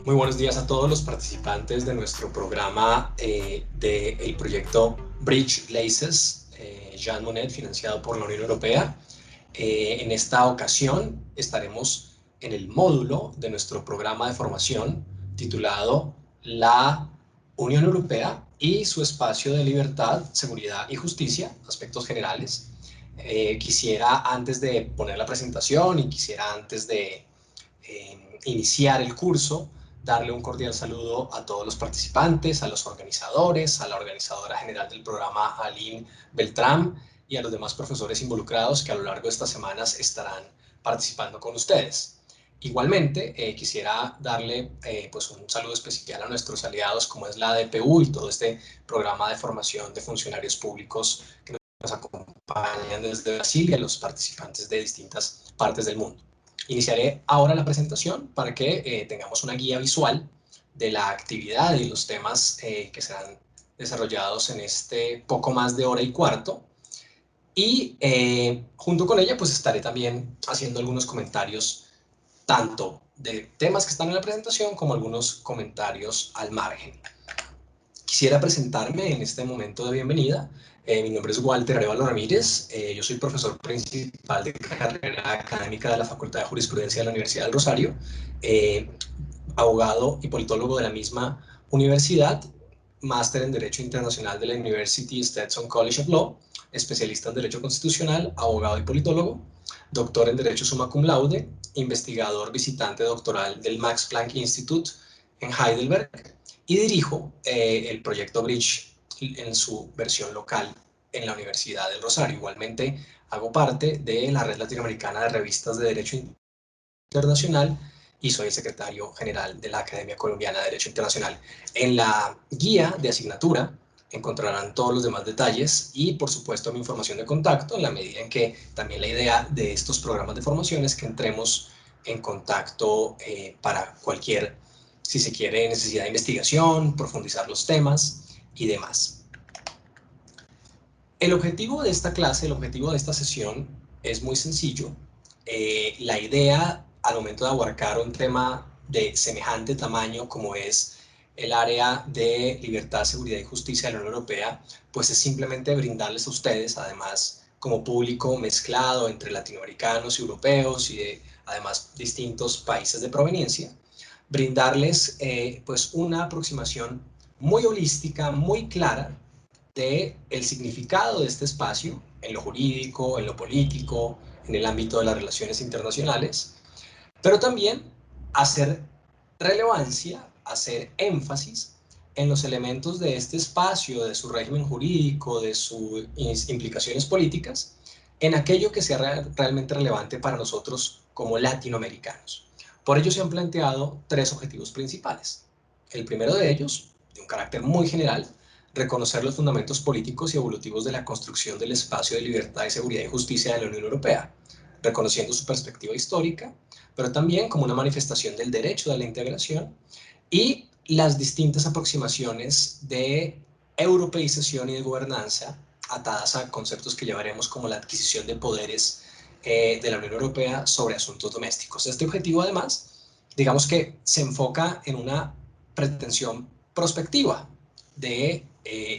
Muy buenos días a todos los participantes de nuestro programa del proyecto Bridge Laces, Jean Monnet, financiado por la Unión Europea. En esta ocasión estaremos en el módulo de nuestro programa de formación titulado La Unión Europea y su espacio de libertad, seguridad y justicia, aspectos generales. Quisiera, antes de poner la presentación y quisiera antes de iniciar el curso, darle un cordial saludo a todos los participantes, a los organizadores, a la organizadora general del programa, Aline Beltrán, y a los demás profesores involucrados que a lo largo de estas semanas estarán participando con ustedes. Igualmente, quisiera darle pues un saludo especial a nuestros aliados como es la ADPU y todo este programa de formación de funcionarios públicos que nos acompañan desde Brasil y a los participantes de distintas partes del mundo. Iniciaré ahora la presentación para que tengamos una guía visual de la actividad y los temas que serán desarrollados en este poco más de hora y cuarto. Y junto con ella pues estaré también haciendo algunos comentarios tanto de temas que están en la presentación como algunos comentarios al margen. Quisiera presentarme en este momento de bienvenida. Mi nombre es Walter Arévalo Ramírez, yo soy profesor principal de carrera académica de la Facultad de Jurisprudencia de la Universidad del Rosario, abogado y politólogo de la misma universidad, máster en Derecho Internacional de la University Stetson College of Law, especialista en Derecho Constitucional, abogado y politólogo, doctor en Derecho summa cum laude, investigador visitante doctoral del Max Planck Institute en Heidelberg, y dirijo el proyecto Bridge en su versión local en la Universidad del Rosario. Igualmente hago parte de la Red Latinoamericana de Revistas de Derecho Internacional y soy el secretario general de la Academia Colombiana de Derecho Internacional. En la guía de asignatura encontrarán todos los demás detalles y, por supuesto, mi información de contacto, en la medida en que también la idea de estos programas de formación es que entremos en contacto para cualquier, si se quiere, necesidad de investigación, profundizar los temas y demás. El objetivo de esta clase, el objetivo de esta sesión es muy sencillo. La idea al momento de abarcar un tema de semejante tamaño como es el área de libertad, seguridad y justicia de la Unión Europea, pues es simplemente brindarles a ustedes, además como público mezclado entre latinoamericanos y europeos y de además distintos países de proveniencia, brindarles pues una aproximación muy holística, muy clara de el significado de este espacio en lo jurídico, en lo político, en el ámbito de las relaciones internacionales, pero también hacer relevancia, hacer énfasis en los elementos de este espacio, de su régimen jurídico, de sus implicaciones políticas, en aquello que sea realmente relevante para nosotros como latinoamericanos. Por ello se han planteado tres objetivos principales. El primero de ellos, de un carácter muy general, reconocer los fundamentos políticos y evolutivos de la construcción del espacio de libertad y seguridad y justicia de la Unión Europea, reconociendo su perspectiva histórica, pero también como una manifestación del derecho de la integración y las distintas aproximaciones de europeización y de gobernanza atadas a conceptos que llevaremos como la adquisición de poderes de la Unión Europea sobre asuntos domésticos. Este objetivo, además, digamos que se enfoca en una pretensión prospectiva de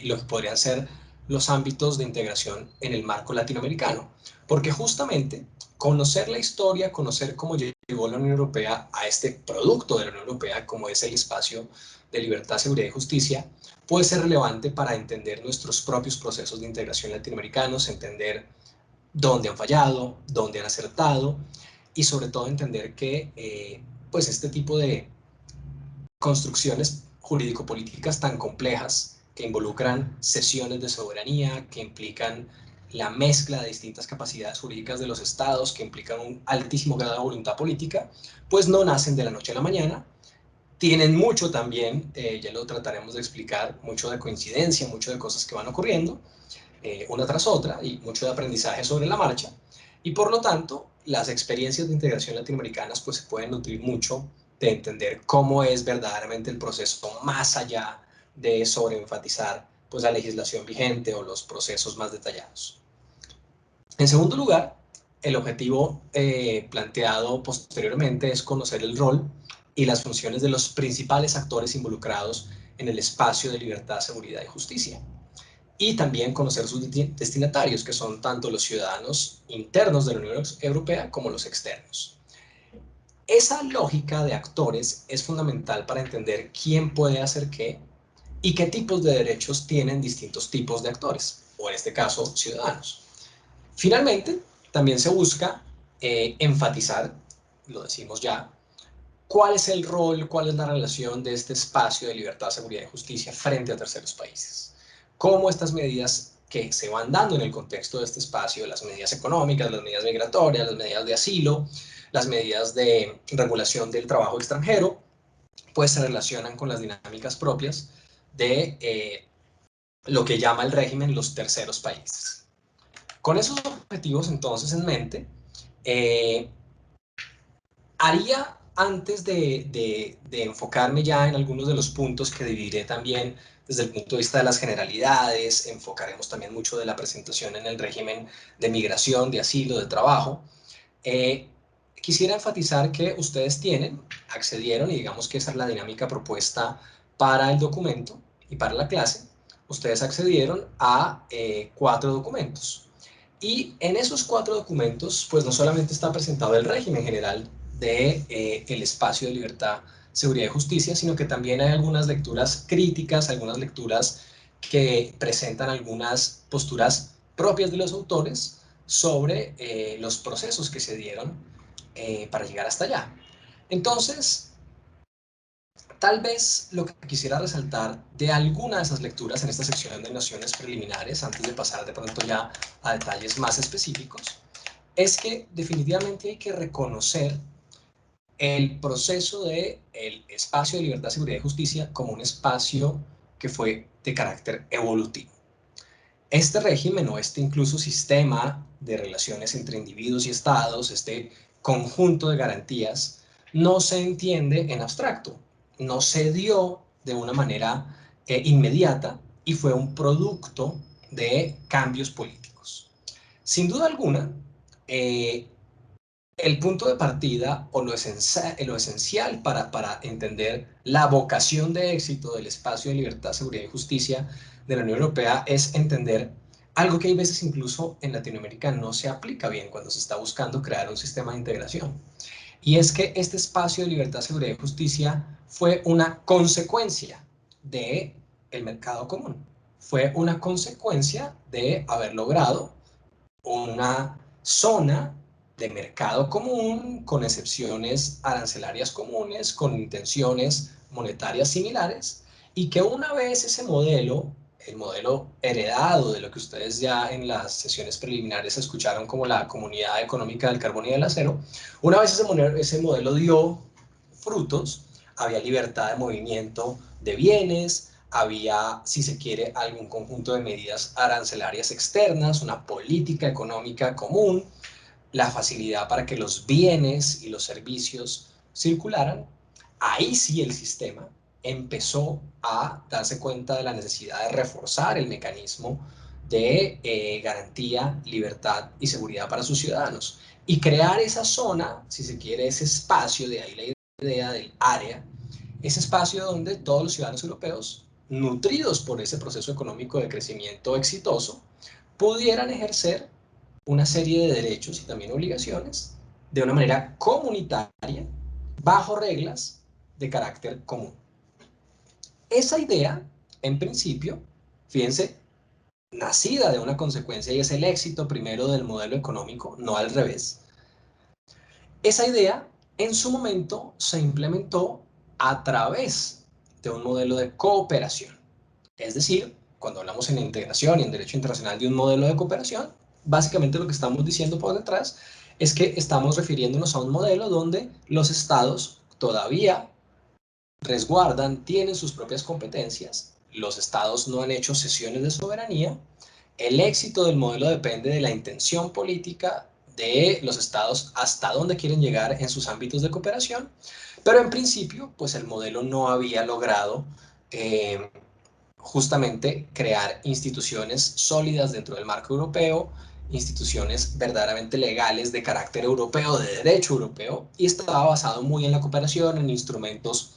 lo que podrían ser los ámbitos de integración en el marco latinoamericano, porque justamente conocer la historia, conocer cómo llegó la Unión Europea a este producto de la Unión Europea, como es el espacio de libertad, seguridad y justicia, puede ser relevante para entender nuestros propios procesos de integración latinoamericanos, entender dónde han fallado, dónde han acertado y sobre todo entender que pues este tipo de construcciones jurídico-políticas tan complejas que involucran sesiones de soberanía, que implican la mezcla de distintas capacidades jurídicas de los estados, que implican un altísimo grado de voluntad política, pues no nacen de la noche a la mañana. Tienen mucho también, ya lo trataremos de explicar, mucho de coincidencia, mucho de cosas que van ocurriendo una tras otra y mucho de aprendizaje sobre la marcha. Y por lo tanto, las experiencias de integración latinoamericanas pues se pueden nutrir mucho de entender cómo es verdaderamente el proceso más allá de sobreenfatizar pues la legislación vigente o los procesos más detallados. En segundo lugar, el objetivo planteado posteriormente es conocer el rol y las funciones de los principales actores involucrados en el espacio de libertad, seguridad y justicia. Y también conocer sus destinatarios, que son tanto los ciudadanos internos de la Unión Europea como los externos. Esa lógica de actores es fundamental para entender quién puede hacer qué y qué tipos de derechos tienen distintos tipos de actores, o en este caso, ciudadanos. Finalmente, también se busca enfatizar, lo decimos ya, cuál es el rol, cuál es la relación de este espacio de libertad, seguridad y justicia frente a terceros países. Cómo estas medidas que se van dando en el contexto de este espacio, las medidas económicas, las medidas migratorias, las medidas de asilo, las medidas de regulación del trabajo extranjero, pues se relacionan con las dinámicas propias de lo que llama el régimen los terceros países. Con esos objetivos entonces en mente, haría, antes de enfocarme ya en algunos de los puntos que dividiré también desde el punto de vista de las generalidades, enfocaremos también mucho de la presentación en el régimen de migración, de asilo, de trabajo, quisiera enfatizar que ustedes accedieron, y digamos que esa es la dinámica propuesta para el documento y para la clase, ustedes accedieron a 4 documentos. Y en esos 4 documentos, pues no solamente está presentado el régimen general del espacio de libertad, seguridad y justicia, sino que también hay algunas lecturas críticas, algunas lecturas que presentan algunas posturas propias de los autores sobre los procesos que se dieron para llegar hasta allá. Entonces, tal vez lo que quisiera resaltar de alguna de esas lecturas en esta sección de nociones preliminares, antes de pasar de pronto ya a detalles más específicos, es que definitivamente hay que reconocer el proceso del espacio de libertad, seguridad y justicia como un espacio que fue de carácter evolutivo. Este régimen o este incluso sistema de relaciones entre individuos y estados, este conjunto de garantías, no se entiende en abstracto, no se dio de una manera inmediata y fue un producto de cambios políticos. Sin duda alguna, el punto de partida o lo esencial para entender la vocación de éxito del espacio de libertad, seguridad y justicia de la Unión Europea es entender algo que hay veces incluso en Latinoamérica no se aplica bien cuando se está buscando crear un sistema de integración. Y es que este espacio de libertad, seguridad y justicia fue una consecuencia del mercado común. Fue una consecuencia de haber logrado una zona de mercado común, con excepciones arancelarias comunes, con intenciones monetarias similares, y que una vez ese modelo, el modelo heredado de lo que ustedes ya en las sesiones preliminares escucharon como la Comunidad Económica del Carbón y del Acero, una vez ese modelo dio frutos, había libertad de movimiento de bienes, había, si se quiere, algún conjunto de medidas arancelarias externas, una política económica común, la facilidad para que los bienes y los servicios circularan. Ahí sí el sistema empezó a darse cuenta de la necesidad de reforzar el mecanismo de garantía, libertad y seguridad para sus ciudadanos y crear esa zona, si se quiere, ese espacio, de ahí la idea del área, ese espacio donde todos los ciudadanos europeos, nutridos por ese proceso económico de crecimiento exitoso, pudieran ejercer una serie de derechos y también obligaciones de una manera comunitaria, bajo reglas de carácter común. Esa idea, en principio, fíjense, nacida de una consecuencia, y es el éxito primero del modelo económico, no al revés. Esa idea, en su momento, se implementó a través de un modelo de cooperación. Es decir, cuando hablamos en integración y en derecho internacional de un modelo de cooperación, básicamente lo que estamos diciendo por detrás es que estamos refiriéndonos a un modelo donde los estados todavía resguardan, tienen sus propias competencias, los estados no han hecho cesiones de soberanía, el éxito del modelo depende de la intención política de los estados hasta dónde quieren llegar en sus ámbitos de cooperación, pero en principio, pues el modelo no había logrado justamente crear instituciones sólidas dentro del marco europeo instituciones verdaderamente legales de carácter europeo, de derecho europeo, y estaba basado muy en la cooperación, en instrumentos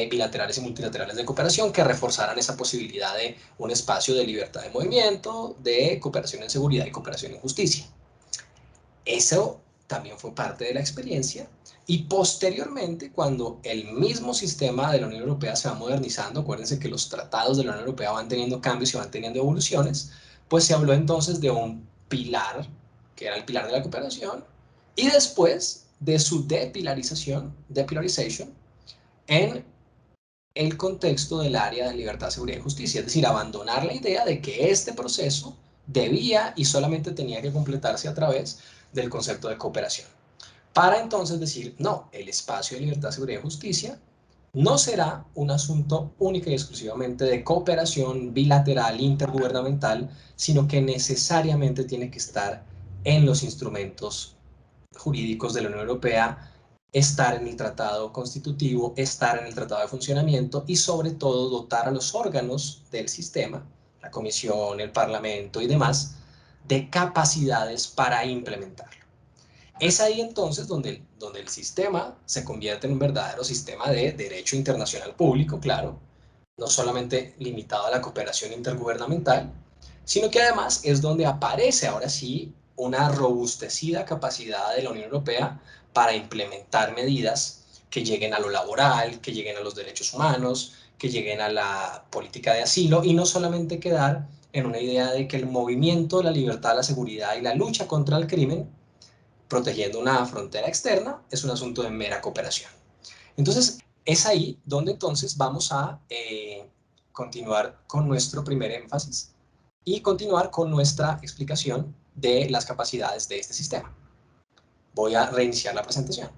bilaterales y multilaterales de cooperación que reforzaran esa posibilidad de un espacio de libertad de movimiento, de cooperación en seguridad y cooperación en justicia. Eso también fue parte de la experiencia, y posteriormente, cuando el mismo sistema de la Unión Europea se va modernizando, acuérdense que los tratados de la Unión Europea van teniendo cambios y van teniendo evoluciones, pues se habló entonces de un pilar, que era el pilar de la cooperación, y después de su depilarización, en el contexto del área de libertad, seguridad y justicia, es decir, abandonar la idea de que este proceso debía y solamente tenía que completarse a través del concepto de cooperación. Para entonces decir, no, el espacio de libertad, seguridad y justicia no será un asunto única y exclusivamente de cooperación bilateral, intergubernamental, sino que necesariamente tiene que estar en los instrumentos jurídicos de la Unión Europea, estar en el tratado constitutivo, estar en el tratado de funcionamiento y sobre todo dotar a los órganos del sistema, la Comisión, el Parlamento y demás, de capacidades para implementarlo. Es ahí entonces donde el sistema se convierte en un verdadero sistema de derecho internacional público, claro, no solamente limitado a la cooperación intergubernamental, sino que además es donde aparece ahora sí una robustecida capacidad de la Unión Europea para implementar medidas que lleguen a lo laboral, que lleguen a los derechos humanos, que lleguen a la política de asilo, y no solamente quedar en una idea de que el movimiento, la libertad, la seguridad y la lucha contra el crimen, protegiendo una frontera externa, es un asunto de mera cooperación. Entonces, es ahí donde entonces vamos a continuar con nuestro primer énfasis y continuar con nuestra explicación de las capacidades de este sistema. Voy a reiniciar la presentación.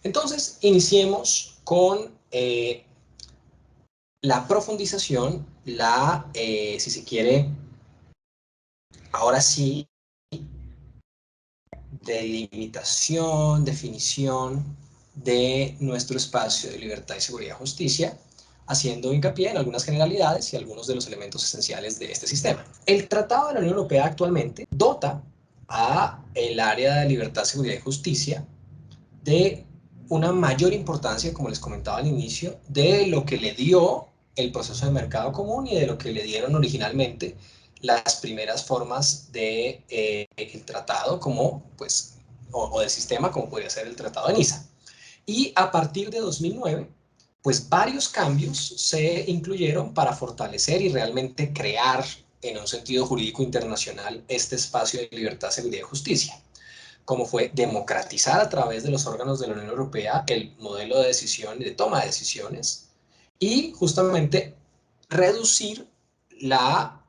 Entonces, iniciemos con la profundización, si se quiere, ahora sí, delimitación, definición de nuestro espacio de libertad y seguridad y justicia, haciendo hincapié en algunas generalidades y algunos de los elementos esenciales de este sistema. El Tratado de la Unión Europea actualmente dota a el área de libertad, seguridad y justicia de una mayor importancia, como les comentaba al inicio, de lo que le dio el proceso de mercado común y de lo que le dieron originalmente las primeras formas de el tratado como pues o del sistema, como podría ser el tratado de Niza. Y a partir de 2009 pues varios cambios se incluyeron para fortalecer y realmente crear en un sentido jurídico internacional este espacio de libertad, seguridad y justicia, como fue democratizar a través de los órganos de la Unión Europea el modelo de decisión y de toma de decisiones, y justamente reducir la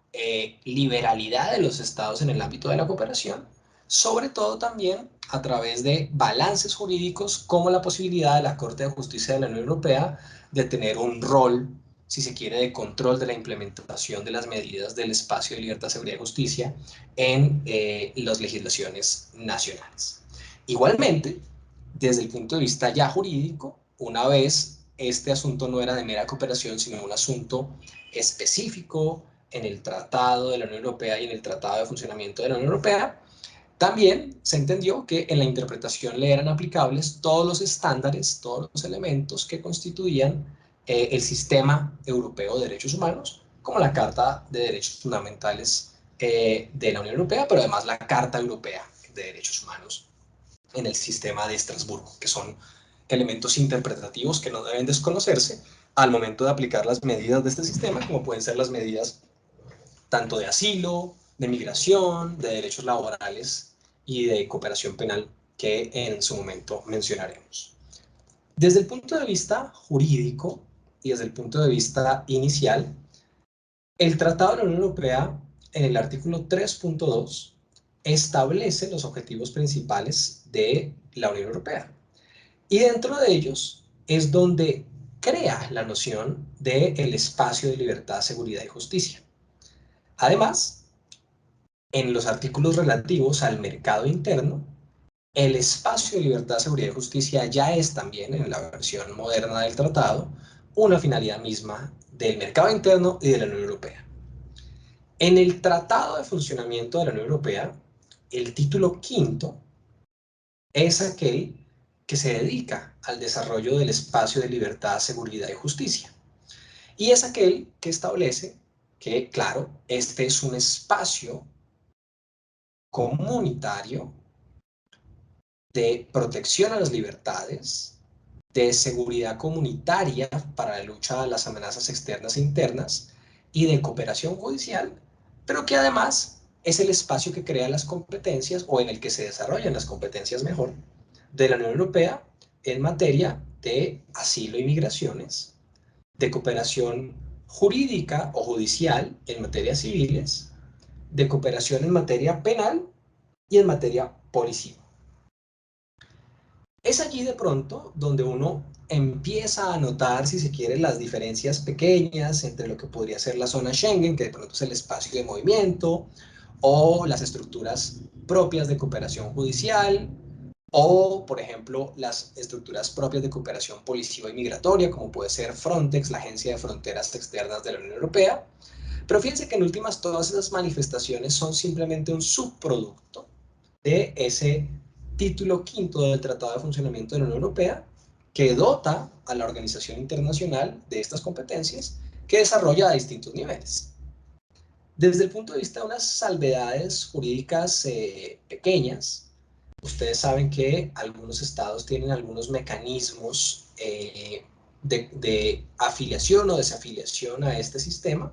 liberalidad de los estados en el ámbito de la cooperación, sobre todo también a través de balances jurídicos como la posibilidad de la Corte de Justicia de la Unión Europea de tener un rol, si se quiere, de control de la implementación de las medidas del espacio de libertad, seguridad y justicia en las legislaciones nacionales. Igualmente, desde el punto de vista ya jurídico, una vez este asunto no era de mera cooperación, sino un asunto específico en el Tratado de la Unión Europea y en el Tratado de Funcionamiento de la Unión Europea, también se entendió que en la interpretación le eran aplicables todos los estándares, todos los elementos que constituían el sistema europeo de derechos humanos, como la Carta de Derechos Fundamentales de la Unión Europea, pero además la Carta Europea de Derechos Humanos en el sistema de Estrasburgo, que son elementos interpretativos que no deben desconocerse al momento de aplicar las medidas de este sistema, como pueden ser las medidas tanto de asilo, de migración, de derechos laborales y de cooperación penal, que en su momento mencionaremos. Desde el punto de vista jurídico y desde el punto de vista inicial, el Tratado de la Unión Europea, en el artículo 3.2, establece los objetivos principales de la Unión Europea. Y dentro de ellos es donde crea la noción del espacio de libertad, seguridad y justicia. Además, en los artículos relativos al mercado interno, el espacio de libertad, seguridad y justicia ya es también, en la versión moderna del tratado, una finalidad misma del mercado interno y de la Unión Europea. En el Tratado de Funcionamiento de la Unión Europea, el título quinto es aquel que se dedica al desarrollo del espacio de libertad, seguridad y justicia. Y es aquel que establece que, claro, este es un espacio comunitario de protección a las libertades, de seguridad comunitaria para la lucha a las amenazas externas e internas y de cooperación judicial, pero que además es el espacio que crea las competencias o en el que se desarrollan las competencias mejor de la Unión Europea en materia de asilo y migraciones, de cooperación jurídica o judicial en materias civiles, de cooperación en materia penal y en materia policial. Es allí de pronto donde uno empieza a notar, si se quiere, las diferencias pequeñas entre lo que podría ser la zona Schengen, que de pronto es el espacio de movimiento, o las estructuras propias de cooperación judicial, o, por ejemplo, las estructuras propias de cooperación policiva y migratoria, como puede ser Frontex, la Agencia de Fronteras Externas de la Unión Europea. Pero fíjense que en últimas todas esas manifestaciones son simplemente un subproducto de ese título quinto del Tratado de Funcionamiento de la Unión Europea, que dota a la organización internacional de estas competencias que desarrolla a distintos niveles. Desde el punto de vista de unas salvedades jurídicas pequeñas, ustedes saben que algunos estados tienen algunos mecanismos de afiliación o desafiliación a este sistema.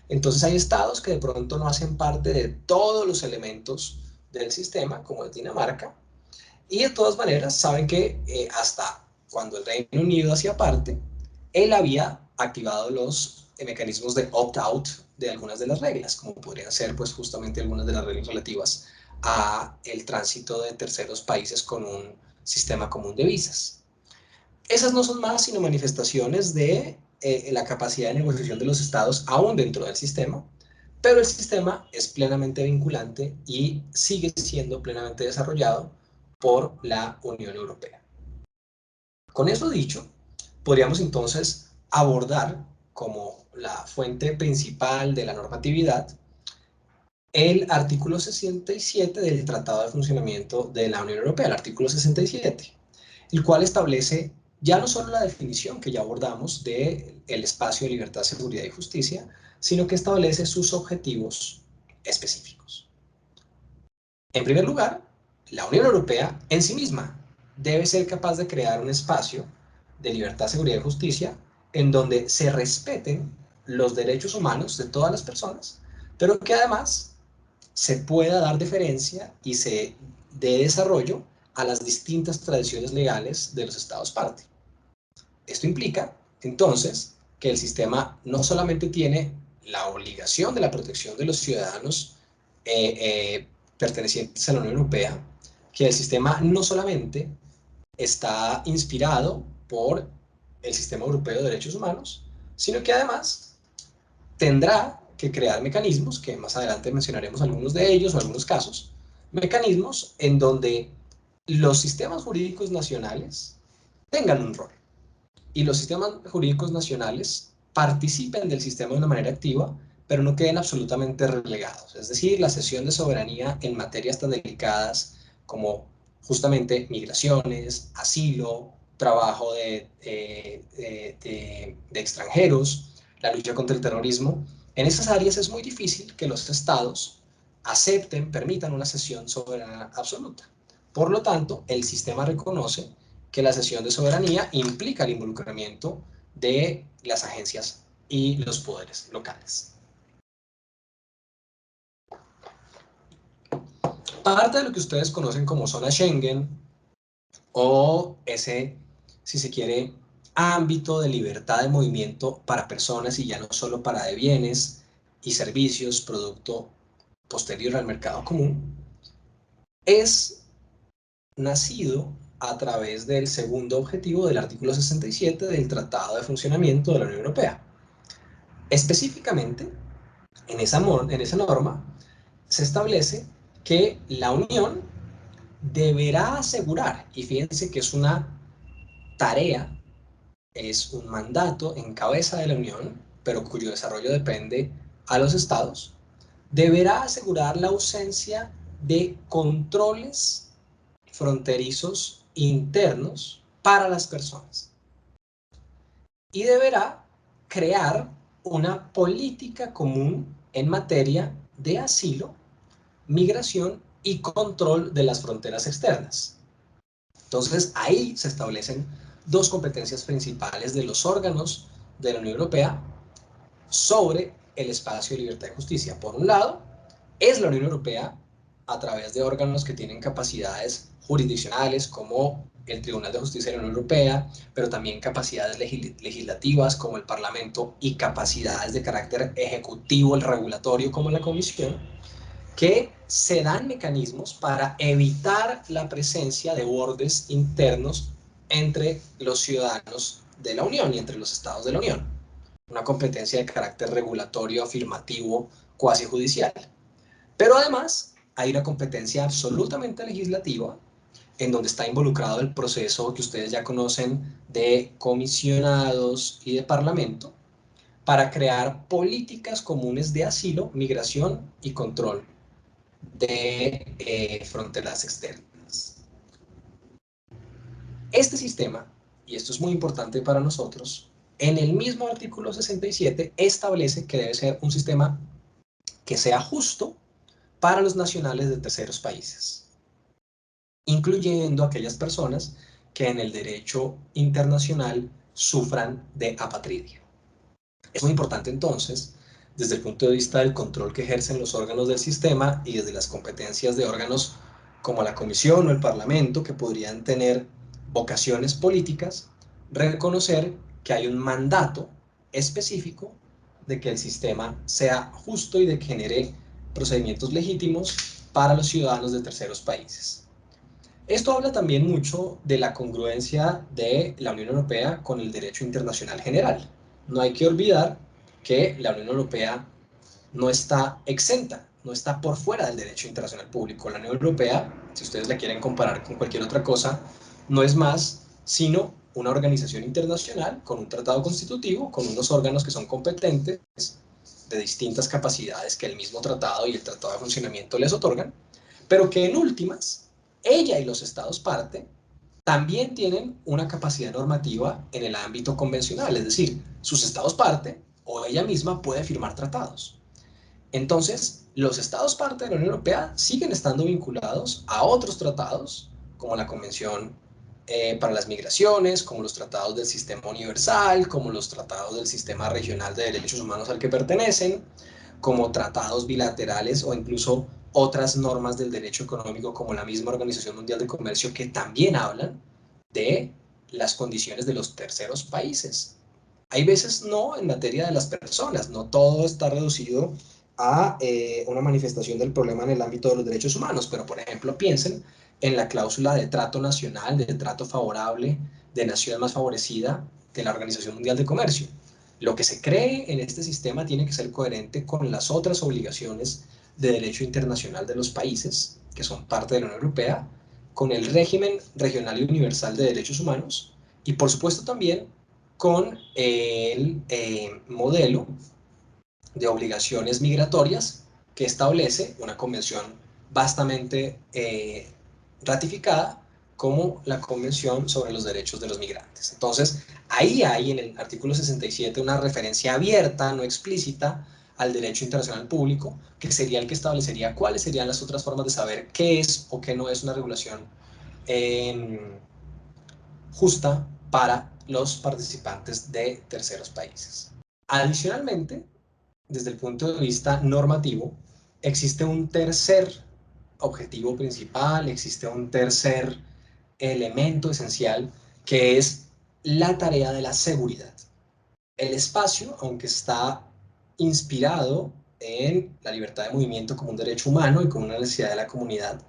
Entonces hay estados que de pronto no hacen parte de todos los elementos del sistema, como es Dinamarca, y de todas maneras saben que hasta cuando el Reino Unido hacía parte, él había activado los mecanismos de opt-out de algunas de las reglas, como podrían ser pues justamente algunas de las reglas relativas a el tránsito de terceros países con un sistema común de visas. Esas no son más sino manifestaciones de la capacidad de negociación de los estados aún dentro del sistema, pero el sistema es plenamente vinculante y sigue siendo plenamente desarrollado por la Unión Europea. Con eso dicho, podríamos entonces abordar como la fuente principal de la normatividad el artículo 67 del Tratado de Funcionamiento de la Unión Europea, el artículo 67, el cual establece ya no solo la definición que ya abordamos del espacio de libertad, seguridad y justicia, sino que establece sus objetivos específicos. En primer lugar, la Unión Europea en sí misma debe ser capaz de crear un espacio de libertad, seguridad y justicia en donde se respeten los derechos humanos de todas las personas, pero que además se pueda dar deferencia y se dé desarrollo a las distintas tradiciones legales de los estados parte. Esto implica, entonces, que el sistema no solamente tiene la obligación de la protección de los ciudadanos pertenecientes a la Unión Europea, que el sistema no solamente está inspirado por el Sistema Europeo de Derechos Humanos, sino que además tendrá que crear mecanismos, que más adelante mencionaremos algunos de ellos o algunos casos, mecanismos en donde los sistemas jurídicos nacionales tengan un rol y los sistemas jurídicos nacionales participen del sistema de una manera activa, pero no queden absolutamente relegados. Es decir, la cesión de soberanía en materias tan delicadas como justamente migraciones, asilo, trabajo de extranjeros, la lucha contra el terrorismo. En esas áreas es muy difícil que los estados acepten, permitan una cesión soberana absoluta. Por lo tanto, el sistema reconoce que la cesión de soberanía implica el involucramiento de las agencias y los poderes locales. Parte de lo que ustedes conocen como zona Schengen o ese, si se quiere, ámbito de libertad de movimiento para personas y ya no solo para de bienes y servicios, producto posterior al mercado común, es nacido a través del segundo objetivo del artículo 67 del Tratado de Funcionamiento de la Unión Europea. Específicamente, en esa norma se establece que la Unión deberá asegurar, y fíjense que es una tarea, es un mandato en cabeza de la Unión, pero cuyo desarrollo depende a los estados, deberá asegurar la ausencia de controles fronterizos internos para las personas. Y deberá crear una política común en materia de asilo, migración y control de las fronteras externas. Entonces, ahí se establecen dos competencias principales de los órganos de la Unión Europea sobre el espacio de libertad y justicia. Por un lado, es la Unión Europea, a través de órganos que tienen capacidades jurisdiccionales como el Tribunal de Justicia de la Unión Europea, pero también capacidades legislativas como el Parlamento y capacidades de carácter ejecutivo, el regulatorio como la Comisión, que se dan mecanismos para evitar la presencia de bordes internos entre los ciudadanos de la Unión y entre los estados de la Unión. Una competencia de carácter regulatorio, afirmativo, cuasi judicial. Pero además hay una competencia absolutamente legislativa en donde está involucrado el proceso que ustedes ya conocen de comisionados y de parlamento para crear políticas comunes de asilo, migración y control de fronteras externas. Este sistema, y esto es muy importante para nosotros, en el mismo artículo 67 establece que debe ser un sistema que sea justo para los nacionales de terceros países, incluyendo aquellas personas que en el derecho internacional sufran de apatridia. Es muy importante entonces, desde el punto de vista del control que ejercen los órganos del sistema y desde las competencias de órganos como la Comisión o el Parlamento, que podrían tener vocaciones políticas, reconocer que hay un mandato específico de que el sistema sea justo y de que genere procedimientos legítimos para los ciudadanos de terceros países. Esto habla también mucho de la congruencia de la Unión Europea con el derecho internacional general. No hay que olvidar que la Unión Europea no está exenta, no está por fuera del derecho internacional público. La Unión Europea, si ustedes la quieren comparar con cualquier otra cosa, no es más sino una organización internacional con un tratado constitutivo, con unos órganos que son competentes de distintas capacidades que el mismo tratado y el tratado de funcionamiento les otorgan, pero que en últimas, ella y los estados parte también tienen una capacidad normativa en el ámbito convencional, es decir, sus estados parte o ella misma puede firmar tratados. Entonces, los estados parte de la Unión Europea siguen estando vinculados a otros tratados, como la Convención para las Migraciones, como los tratados del Sistema Universal, como los tratados del Sistema Regional de Derechos Humanos al que pertenecen, como tratados bilaterales o incluso otras normas del derecho económico como la misma Organización Mundial de Comercio que también hablan de las condiciones de los terceros países. Hay veces no en materia de las personas, no todo está reducido a una manifestación del problema en el ámbito de los derechos humanos, pero por ejemplo piensen en la cláusula de trato nacional, de trato favorable, de nación más favorecida de la Organización Mundial de Comercio. Lo que se cree en este sistema tiene que ser coherente con las otras obligaciones de derecho internacional de los países, que son parte de la Unión Europea, con el régimen regional y universal de derechos humanos, y por supuesto también con el modelo de obligaciones migratorias que establece una convención bastante ratificada como la Convención sobre los Derechos de los Migrantes. Entonces, ahí hay en el artículo 67 una referencia abierta, no explícita, al derecho internacional público, que sería el que establecería cuáles serían las otras formas de saber qué es o qué no es una regulación justa para los participantes de terceros países. Adicionalmente, desde el punto de vista normativo, existe un tercer objetivo principal, existe un tercer elemento esencial, que es la tarea de la seguridad. El espacio, aunque está inspirado en la libertad de movimiento como un derecho humano y como una necesidad de la comunidad,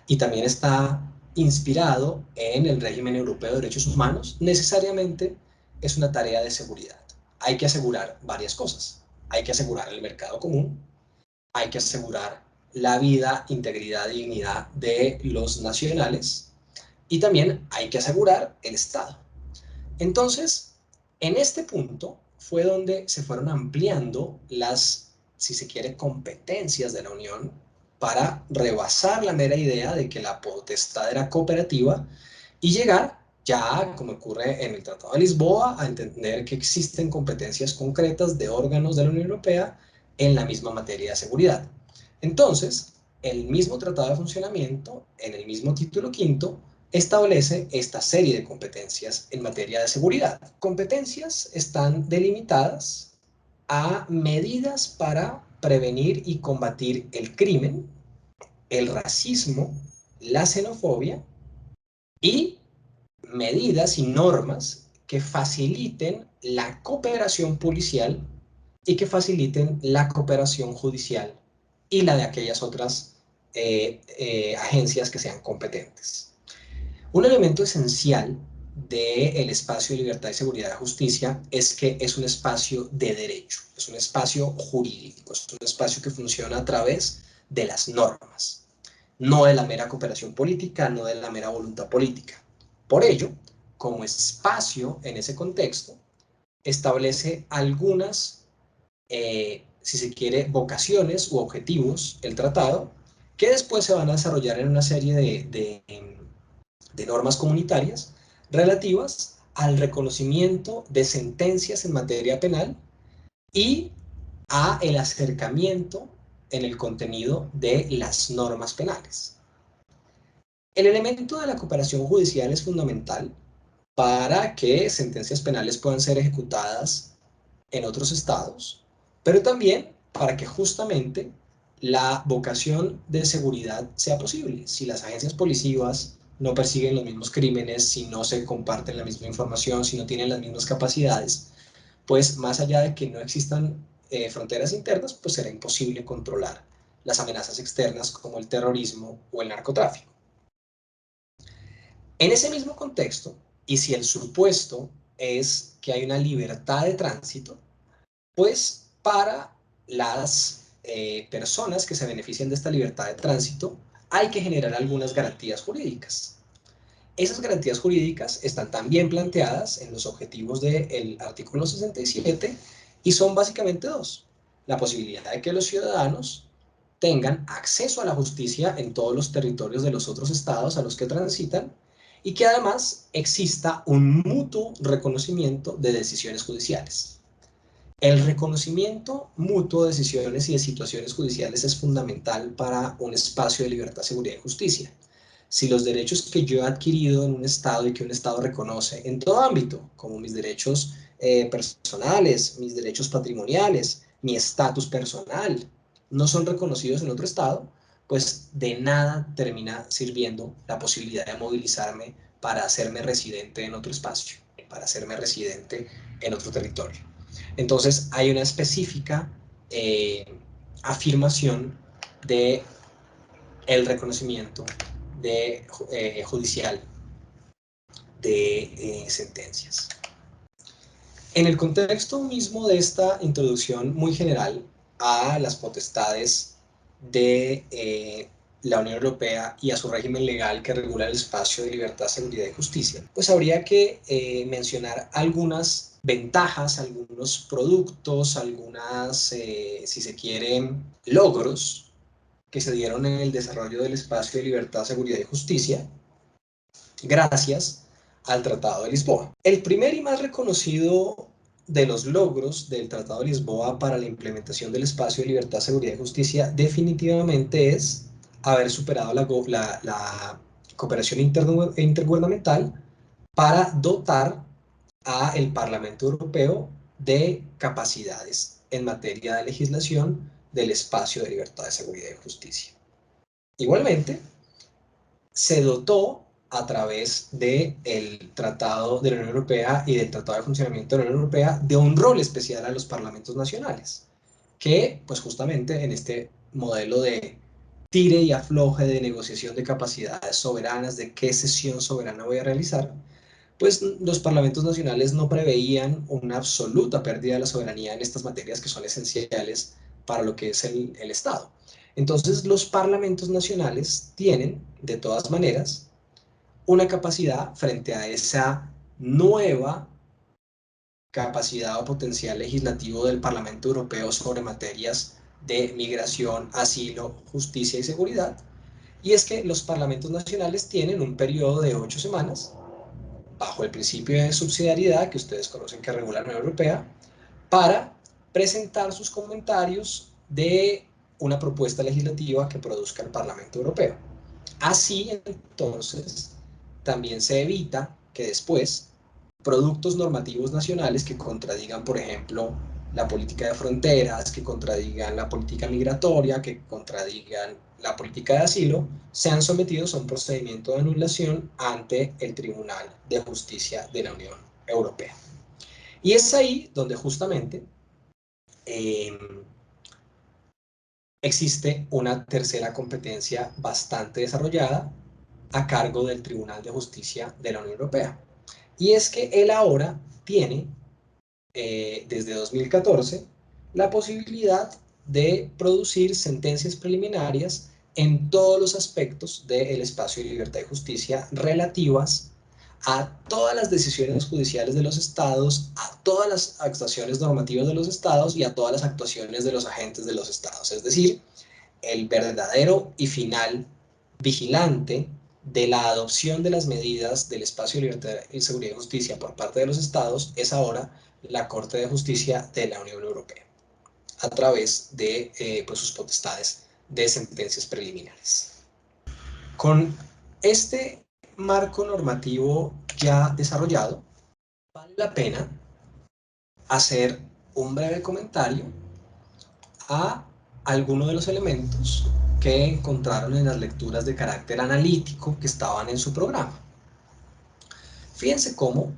y también está inspirado en el régimen europeo de derechos humanos, necesariamente es una tarea de seguridad. Hay que asegurar varias cosas. Hay que asegurar el mercado común, hay que asegurar la vida, integridad y dignidad de los nacionales y también hay que asegurar el Estado. Entonces, en este punto fue donde se fueron ampliando las, si se quiere, competencias de la Unión para rebasar la mera idea de que la potestad era cooperativa y llegar ya, como ocurre en el Tratado de Lisboa, a entender que existen competencias concretas de órganos de la Unión Europea en la misma materia de seguridad. Entonces, el mismo Tratado de Funcionamiento, en el mismo título quinto, establece esta serie de competencias en materia de seguridad. Competencias están delimitadas a medidas para prevenir y combatir el crimen, el racismo, la xenofobia y medidas y normas que faciliten la cooperación policial y que faciliten la cooperación judicial y la de aquellas otras agencias que sean competentes. Un elemento esencial del espacio de libertad y seguridad y justicia es que es un espacio de derecho, es un espacio jurídico, es un espacio que funciona a través de las normas, no de la mera cooperación política, no de la mera voluntad política. Por ello, como espacio en ese contexto, establece algunas, si se quiere, vocaciones u objetivos el tratado, que después se van a desarrollar en una serie de normas comunitarias relativas al reconocimiento de sentencias en materia penal y a el acercamiento en el contenido de las normas penales. El elemento de la cooperación judicial es fundamental para que sentencias penales puedan ser ejecutadas en otros estados, pero también para que justamente la vocación de seguridad sea posible. Si las agencias policivas no persiguen los mismos crímenes, si no se comparten la misma información, si no tienen las mismas capacidades, pues más allá de que no existan fronteras internas, pues será imposible controlar las amenazas externas como el terrorismo o el narcotráfico. En ese mismo contexto, y si el supuesto es que hay una libertad de tránsito, pues para las personas que se benefician de esta libertad de tránsito, hay que generar algunas garantías jurídicas. Esas garantías jurídicas están también planteadas en los objetivos del artículo 67 y son básicamente dos. La posibilidad de que los ciudadanos tengan acceso a la justicia en todos los territorios de los otros estados a los que transitan y que además exista un mutuo reconocimiento de decisiones judiciales. El reconocimiento mutuo de decisiones y de situaciones judiciales es fundamental para un espacio de libertad, seguridad y justicia. Si los derechos que yo he adquirido en un Estado y que un Estado reconoce en todo ámbito, como mis derechos personales, mis derechos patrimoniales, mi estatus personal, no son reconocidos en otro Estado, pues de nada termina sirviendo la posibilidad de movilizarme para hacerme residente en otro espacio, para hacerme residente en otro territorio. Entonces hay una específica afirmación de el reconocimiento judicial de sentencias. En el contexto mismo de esta introducción muy general a las potestades de la Unión Europea y a su régimen legal que regula el espacio de libertad, seguridad y justicia, pues habría que mencionar algunas ventajas, algunos productos, algunas, si se quieren, logros que se dieron en el desarrollo del espacio de libertad, seguridad y justicia, gracias al Tratado de Lisboa. El primer y más reconocido de los logros del Tratado de Lisboa para la implementación del espacio de libertad, seguridad y justicia definitivamente es haber superado la cooperación intergubernamental para dotar a el Parlamento Europeo de capacidades en materia de legislación del espacio de libertad, seguridad y justicia. Igualmente, se dotó a través del Tratado de la Unión Europea y del Tratado de Funcionamiento de la Unión Europea de un rol especial a los parlamentos nacionales, que pues justamente en este modelo de tire y afloje de negociación de capacidades soberanas, de qué sesión soberana voy a realizar, pues los parlamentos nacionales no preveían una absoluta pérdida de la soberanía en estas materias que son esenciales para lo que es el Estado. Entonces los parlamentos nacionales tienen, de todas maneras, una capacidad frente a esa nueva capacidad o potencial legislativo del Parlamento Europeo sobre materias de Migración, Asilo, Justicia y Seguridad, y es que los parlamentos nacionales tienen un periodo de 8 semanas, bajo el principio de subsidiariedad que ustedes conocen que regula la Unión Europea, para presentar sus comentarios de una propuesta legislativa que produzca el Parlamento Europeo. Así, entonces, también se evita que después productos normativos nacionales que contradigan, por ejemplo, la política de fronteras, que contradigan la política migratoria, que contradigan la política de asilo, sean sometidos a un procedimiento de anulación ante el Tribunal de Justicia de la Unión Europea. Y es ahí donde justamente existe una tercera competencia bastante desarrollada a cargo del Tribunal de Justicia de la Unión Europea. Y es que él ahora tiene, desde 2014, la posibilidad de producir sentencias preliminarias en todos los aspectos del espacio de libertad y justicia relativas a todas las decisiones judiciales de los estados, a todas las actuaciones normativas de los estados y a todas las actuaciones de los agentes de los estados. Es decir, el verdadero y final vigilante de la adopción de las medidas del espacio de libertad y seguridad y justicia por parte de los estados es ahora la Corte de Justicia de la Unión Europea, a través de pues sus potestades de sentencias preliminares. Con este marco normativo ya desarrollado, vale la pena hacer un breve comentario a algunos de los elementos que encontraron en las lecturas de carácter analítico que estaban en su programa. Fíjense cómo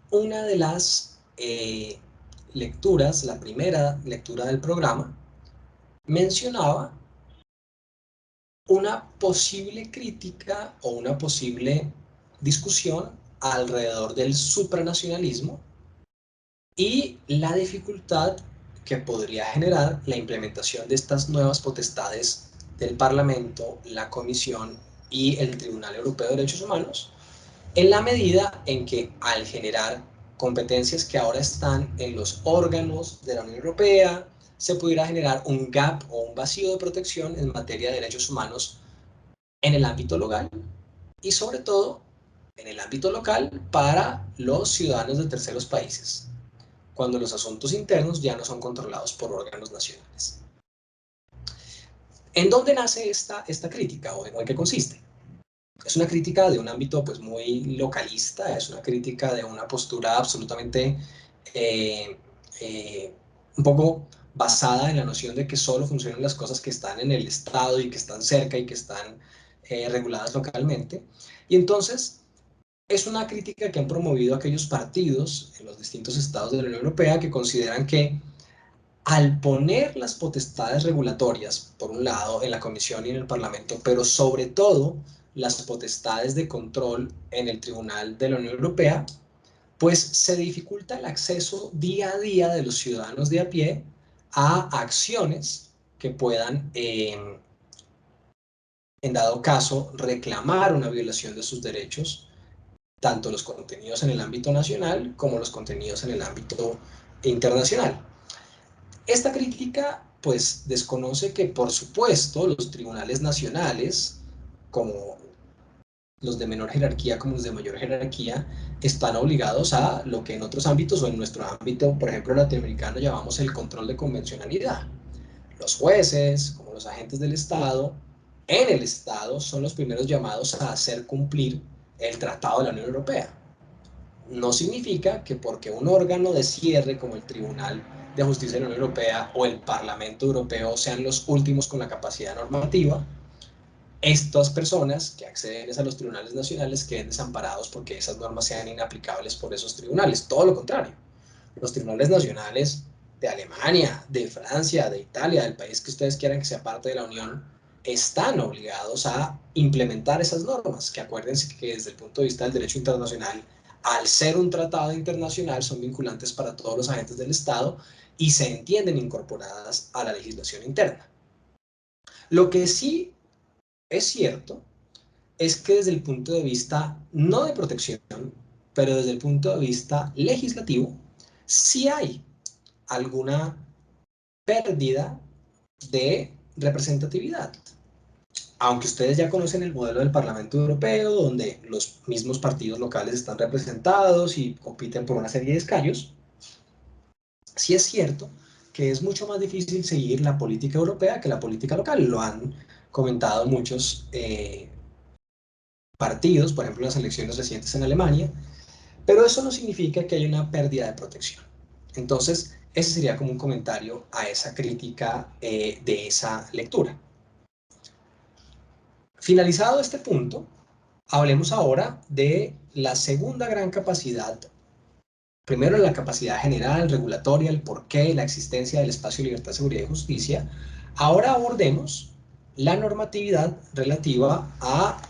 una de las lecturas, la primera lectura del programa, mencionaba una posible crítica o una posible discusión alrededor del supranacionalismo y la dificultad que podría generar la implementación de estas nuevas potestades del Parlamento, la Comisión y el Tribunal Europeo de Derechos Humanos, en la medida en que al generar competencias que ahora están en los órganos de la Unión Europea, se pudiera generar un gap o un vacío de protección en materia de derechos humanos en el ámbito local y sobre todo en el ámbito local para los ciudadanos de terceros países, cuando los asuntos internos ya no son controlados por órganos nacionales. ¿En dónde nace esta crítica o en qué consiste? Es una crítica de un ámbito pues muy localista, es una crítica de una postura absolutamente un poco basada en la noción de que solo funcionan las cosas que están en el Estado y que están cerca y que están reguladas localmente. Y entonces es una crítica que han promovido aquellos partidos en los distintos estados de la Unión Europea que consideran que al poner las potestades regulatorias, por un lado, en la Comisión y en el Parlamento, pero sobre todo las potestades de control en el Tribunal de la Unión Europea, pues se dificulta el acceso día a día de los ciudadanos de a pie a acciones que puedan, en dado caso, reclamar una violación de sus derechos, tanto los contenidos en el ámbito nacional como los contenidos en el ámbito internacional. Esta crítica pues desconoce que por supuesto los tribunales nacionales, como los de menor jerarquía como los de mayor jerarquía, están obligados a lo que en otros ámbitos o en nuestro ámbito, por ejemplo latinoamericano, llamamos el control de convencionalidad. Los jueces, como los agentes del Estado, en el Estado son los primeros llamados a hacer cumplir el Tratado de la Unión Europea. No significa que porque un órgano de cierre como el Tribunal de Justicia de la Unión Europea o el Parlamento Europeo sean los últimos con la capacidad normativa, estas personas que acceden a los tribunales nacionales queden desamparados porque esas normas sean inaplicables por esos tribunales. Todo lo contrario. Los tribunales nacionales de Alemania, de Francia, de Italia, del país que ustedes quieran que sea parte de la Unión, están obligados a implementar esas normas, que acuérdense que desde el punto de vista del derecho internacional, al ser un tratado internacional, son vinculantes para todos los agentes del Estado y se entienden incorporadas a la legislación interna. Lo que sí es cierto es que desde el punto de vista no de protección, pero desde el punto de vista legislativo, sí hay alguna pérdida de representatividad. Aunque ustedes ya conocen el modelo del Parlamento Europeo, donde los mismos partidos locales están representados y compiten por una serie de escaños, sí es cierto que es mucho más difícil seguir la política europea que la política local. Lo han comentado muchos partidos, por ejemplo, las elecciones recientes en Alemania, pero eso no significa que haya una pérdida de protección. Entonces, ese sería como un comentario a esa crítica de esa lectura. Finalizado este punto, hablemos ahora de la segunda gran capacidad. Primero, la capacidad general, regulatoria, el porqué, la existencia del espacio de libertad, seguridad y justicia. Ahora abordemos la normatividad relativa a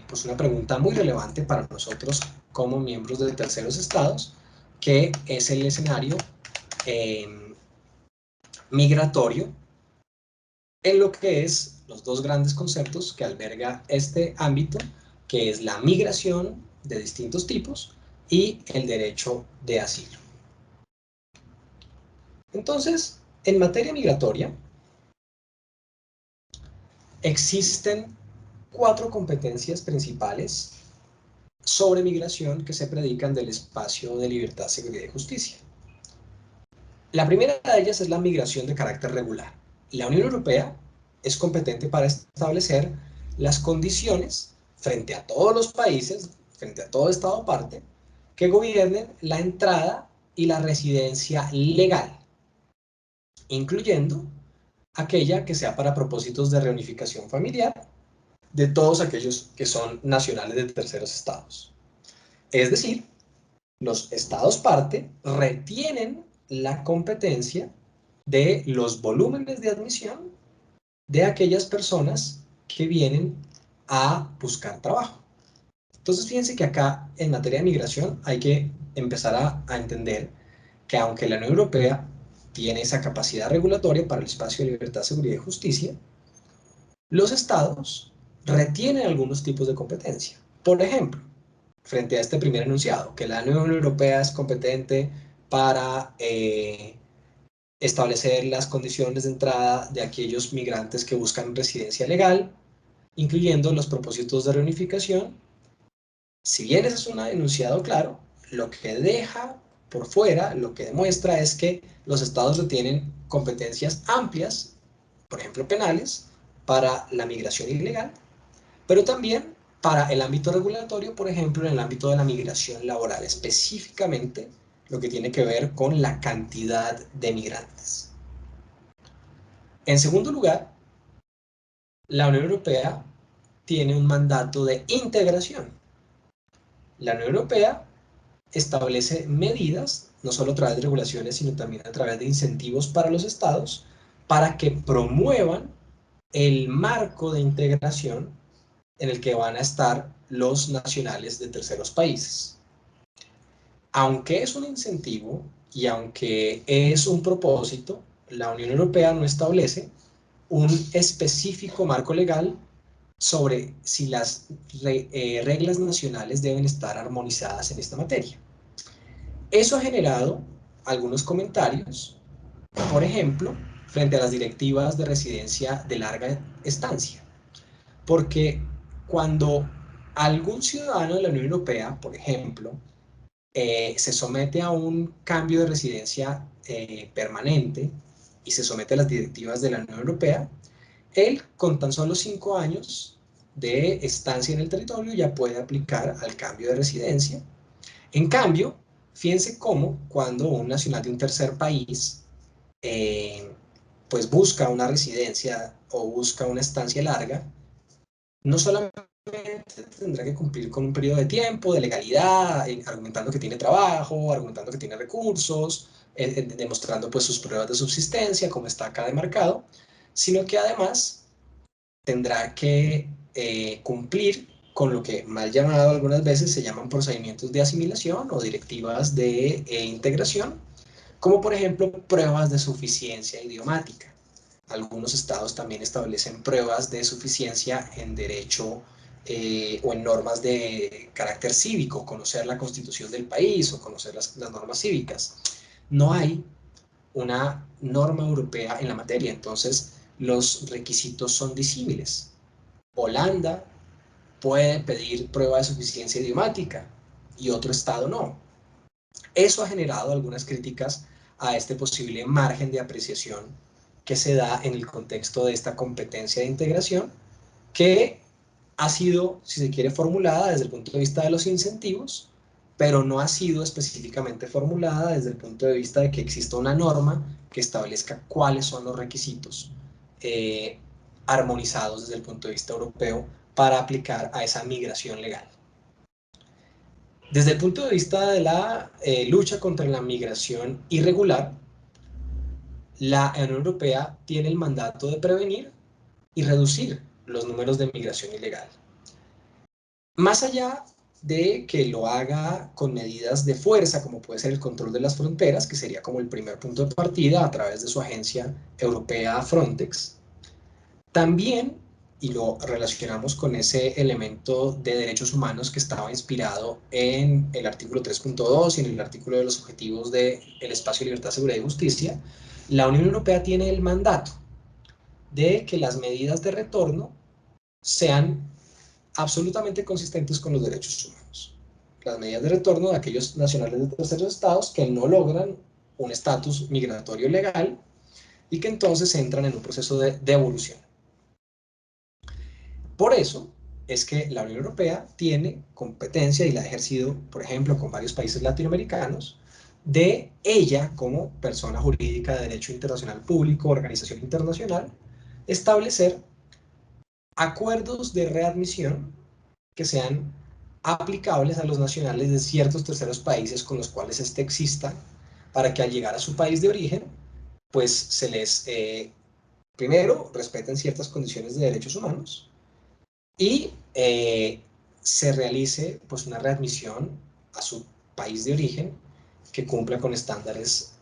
pues una pregunta muy relevante para nosotros como miembros de terceros estados, que es el escenario migratorio, en lo que es los dos grandes conceptos que alberga este ámbito, que es la migración de distintos tipos y el derecho de asilo. Entonces, en materia migratoria, existen 4 competencias principales sobre migración que se predican del espacio de libertad, seguridad y justicia. La primera de ellas es la migración de carácter regular. La Unión Europea es competente para establecer las condiciones frente a todos los países, frente a todo Estado parte, que gobiernen la entrada y la residencia legal, incluyendo aquella que sea para propósitos de reunificación familiar de todos aquellos que son nacionales de terceros estados. Es decir, los estados parte retienen la competencia de los volúmenes de admisión de aquellas personas que vienen a buscar trabajo. Entonces, fíjense que acá en materia de migración hay que empezar a entender que aunque la Unión Europea tiene esa capacidad regulatoria para el espacio de libertad, seguridad y justicia, los estados retienen algunos tipos de competencia. Por ejemplo, frente a este primer enunciado, que la Unión Europea es competente para establecer las condiciones de entrada de aquellos migrantes que buscan residencia legal, incluyendo los propósitos de reunificación. Si bien ese es un enunciado claro, lo que deja por fuera, lo que demuestra es que los estados retienen competencias amplias, por ejemplo penales, para la migración ilegal, pero también para el ámbito regulatorio, por ejemplo, en el ámbito de la migración laboral, específicamente lo que tiene que ver con la cantidad de migrantes. En segundo lugar, la Unión Europea tiene un mandato de integración. La Unión Europea establece medidas, no solo a través de regulaciones, sino también a través de incentivos para los estados, para que promuevan el marco de integración en el que van a estar los nacionales de terceros países. Aunque es un incentivo y aunque es un propósito, la Unión Europea no establece un específico marco legal sobre si las reglas nacionales deben estar armonizadas en esta materia. Eso ha generado algunos comentarios, por ejemplo, frente a las directivas de residencia de larga estancia, porque cuando algún ciudadano de la Unión Europea, por ejemplo, se somete a un cambio de residencia permanente y se somete a las directivas de la Unión Europea, él con tan solo 5 años de estancia en el territorio ya puede aplicar al cambio de residencia. En cambio, fíjense cómo cuando un nacional de un tercer país pues busca una residencia o busca una estancia larga, no solamente tendrá que cumplir con un periodo de tiempo, de legalidad, argumentando que tiene trabajo, argumentando que tiene recursos, demostrando pues sus pruebas de subsistencia, como está acá demarcado, sino que además tendrá que cumplir con lo que mal llamado algunas veces se llaman procedimientos de asimilación o directivas de integración, como por ejemplo pruebas de suficiencia idiomática. Algunos estados también establecen pruebas de suficiencia en derecho o en normas de carácter cívico, conocer la constitución del país o conocer las normas cívicas. No hay una norma europea en la materia, entonces los requisitos son disímiles. Holanda puede pedir prueba de suficiencia idiomática y otro estado no. Eso ha generado algunas críticas a este posible margen de apreciación que se da en el contexto de esta competencia de integración, que ha sido, si se quiere, formulada desde el punto de vista de los incentivos, pero no ha sido específicamente formulada desde el punto de vista de que exista una norma que establezca cuáles son los requisitos armonizados desde el punto de vista europeo para aplicar a esa migración legal. Desde el punto de vista de la lucha contra la migración irregular, la Unión Europea tiene el mandato de prevenir y reducir los números de migración ilegal. Más allá de que lo haga con medidas de fuerza, como puede ser el control de las fronteras, que sería como el primer punto de partida a través de su agencia europea Frontex, también, y lo relacionamos con ese elemento de derechos humanos que estaba inspirado en el artículo 3.2 y en el artículo de los objetivos del espacio de libertad, seguridad y justicia, la Unión Europea tiene el mandato de que las medidas de retorno sean absolutamente consistentes con los derechos humanos. Las medidas de retorno de aquellos nacionales de terceros estados que no logran un estatus migratorio legal y que entonces entran en un proceso de devolución. Por eso es que la Unión Europea tiene competencia, y la ha ejercido, por ejemplo, con varios países latinoamericanos, de ella, como persona jurídica de derecho internacional público, organización internacional, establecer acuerdos de readmisión que sean aplicables a los nacionales de ciertos terceros países con los cuales éste exista, para que al llegar a su país de origen, pues se les, primero, respeten ciertas condiciones de derechos humanos, y se realice pues una readmisión a su país de origen que cumpla con estándares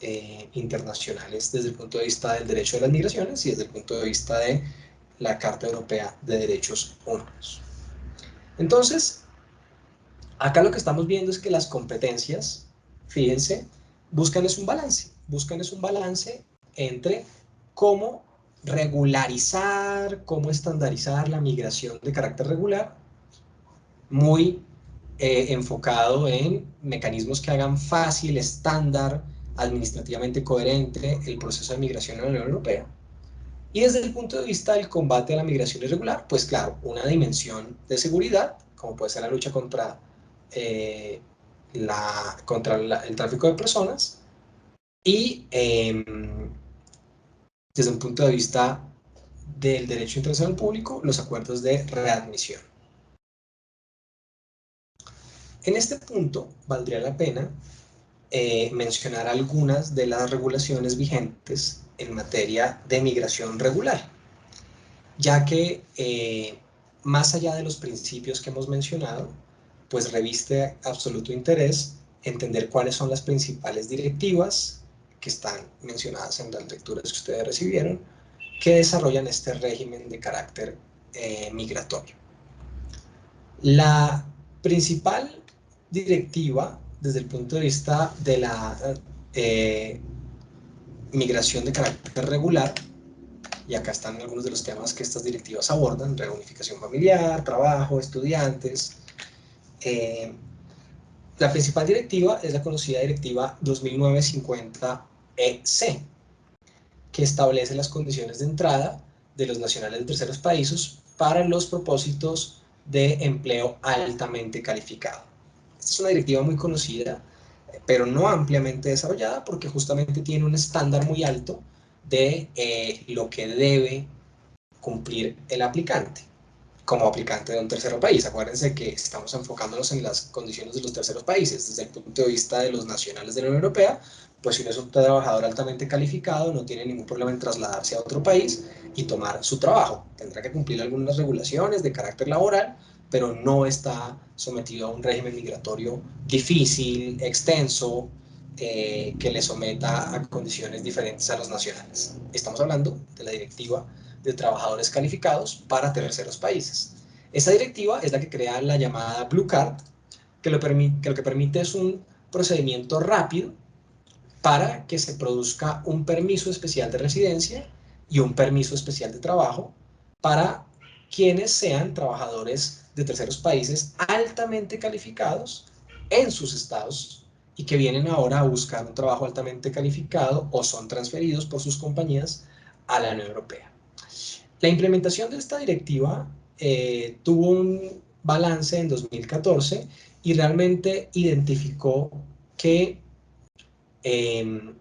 internacionales desde el punto de vista del derecho de las migraciones y desde el punto de vista de la Carta Europea de Derechos Humanos. Entonces, acá lo que estamos viendo es que las competencias, fíjense, buscan es un balance entre cómo regularizar, cómo estandarizar la migración de carácter regular, muy enfocado en mecanismos que hagan fácil, estándar, administrativamente coherente el proceso de migración en la Unión Europea. Y desde el punto de vista del combate a la migración irregular, pues claro, una dimensión de seguridad, como puede ser la lucha contra, el tráfico de personas, y desde un punto de vista del derecho internacional público, los acuerdos de readmisión. En este punto, valdría la pena mencionar algunas de las regulaciones vigentes en materia de migración regular, ya que más allá de los principios que hemos mencionado, pues reviste absoluto interés entender cuáles son las principales directivas que están mencionadas en las lecturas que ustedes recibieron, que desarrollan este régimen de carácter migratorio. La principal directiva desde el punto de vista de la migración de carácter regular, y acá están algunos de los temas que estas directivas abordan: reunificación familiar, trabajo, estudiantes. La principal directiva es la conocida Directiva 2009-50-EC, que establece las condiciones de entrada de los nacionales de terceros países para los propósitos de empleo altamente calificado. Esta es una directiva muy conocida, pero no ampliamente desarrollada, porque justamente tiene un estándar muy alto de lo que debe cumplir el aplicante como aplicante de un tercer país. Acuérdense que estamos enfocándonos en las condiciones de los terceros países. Desde el punto de vista de los nacionales de la Unión Europea, pues si uno es un trabajador altamente calificado, no tiene ningún problema en trasladarse a otro país y tomar su trabajo. Tendrá que cumplir algunas regulaciones de carácter laboral, pero no está sometido a un régimen migratorio difícil, extenso, que le someta a condiciones diferentes a los nacionales. Estamos hablando de la directiva de trabajadores calificados para terceros países. Esta directiva es la que crea la llamada Blue Card, que lo que permite es un procedimiento rápido para que se produzca un permiso especial de residencia y un permiso especial de trabajo para quienes sean trabajadores de terceros países altamente calificados en sus estados y que vienen ahora a buscar un trabajo altamente calificado o son transferidos por sus compañías a la Unión Europea. La implementación de esta directiva tuvo un balance en 2014 y realmente identificó que eh,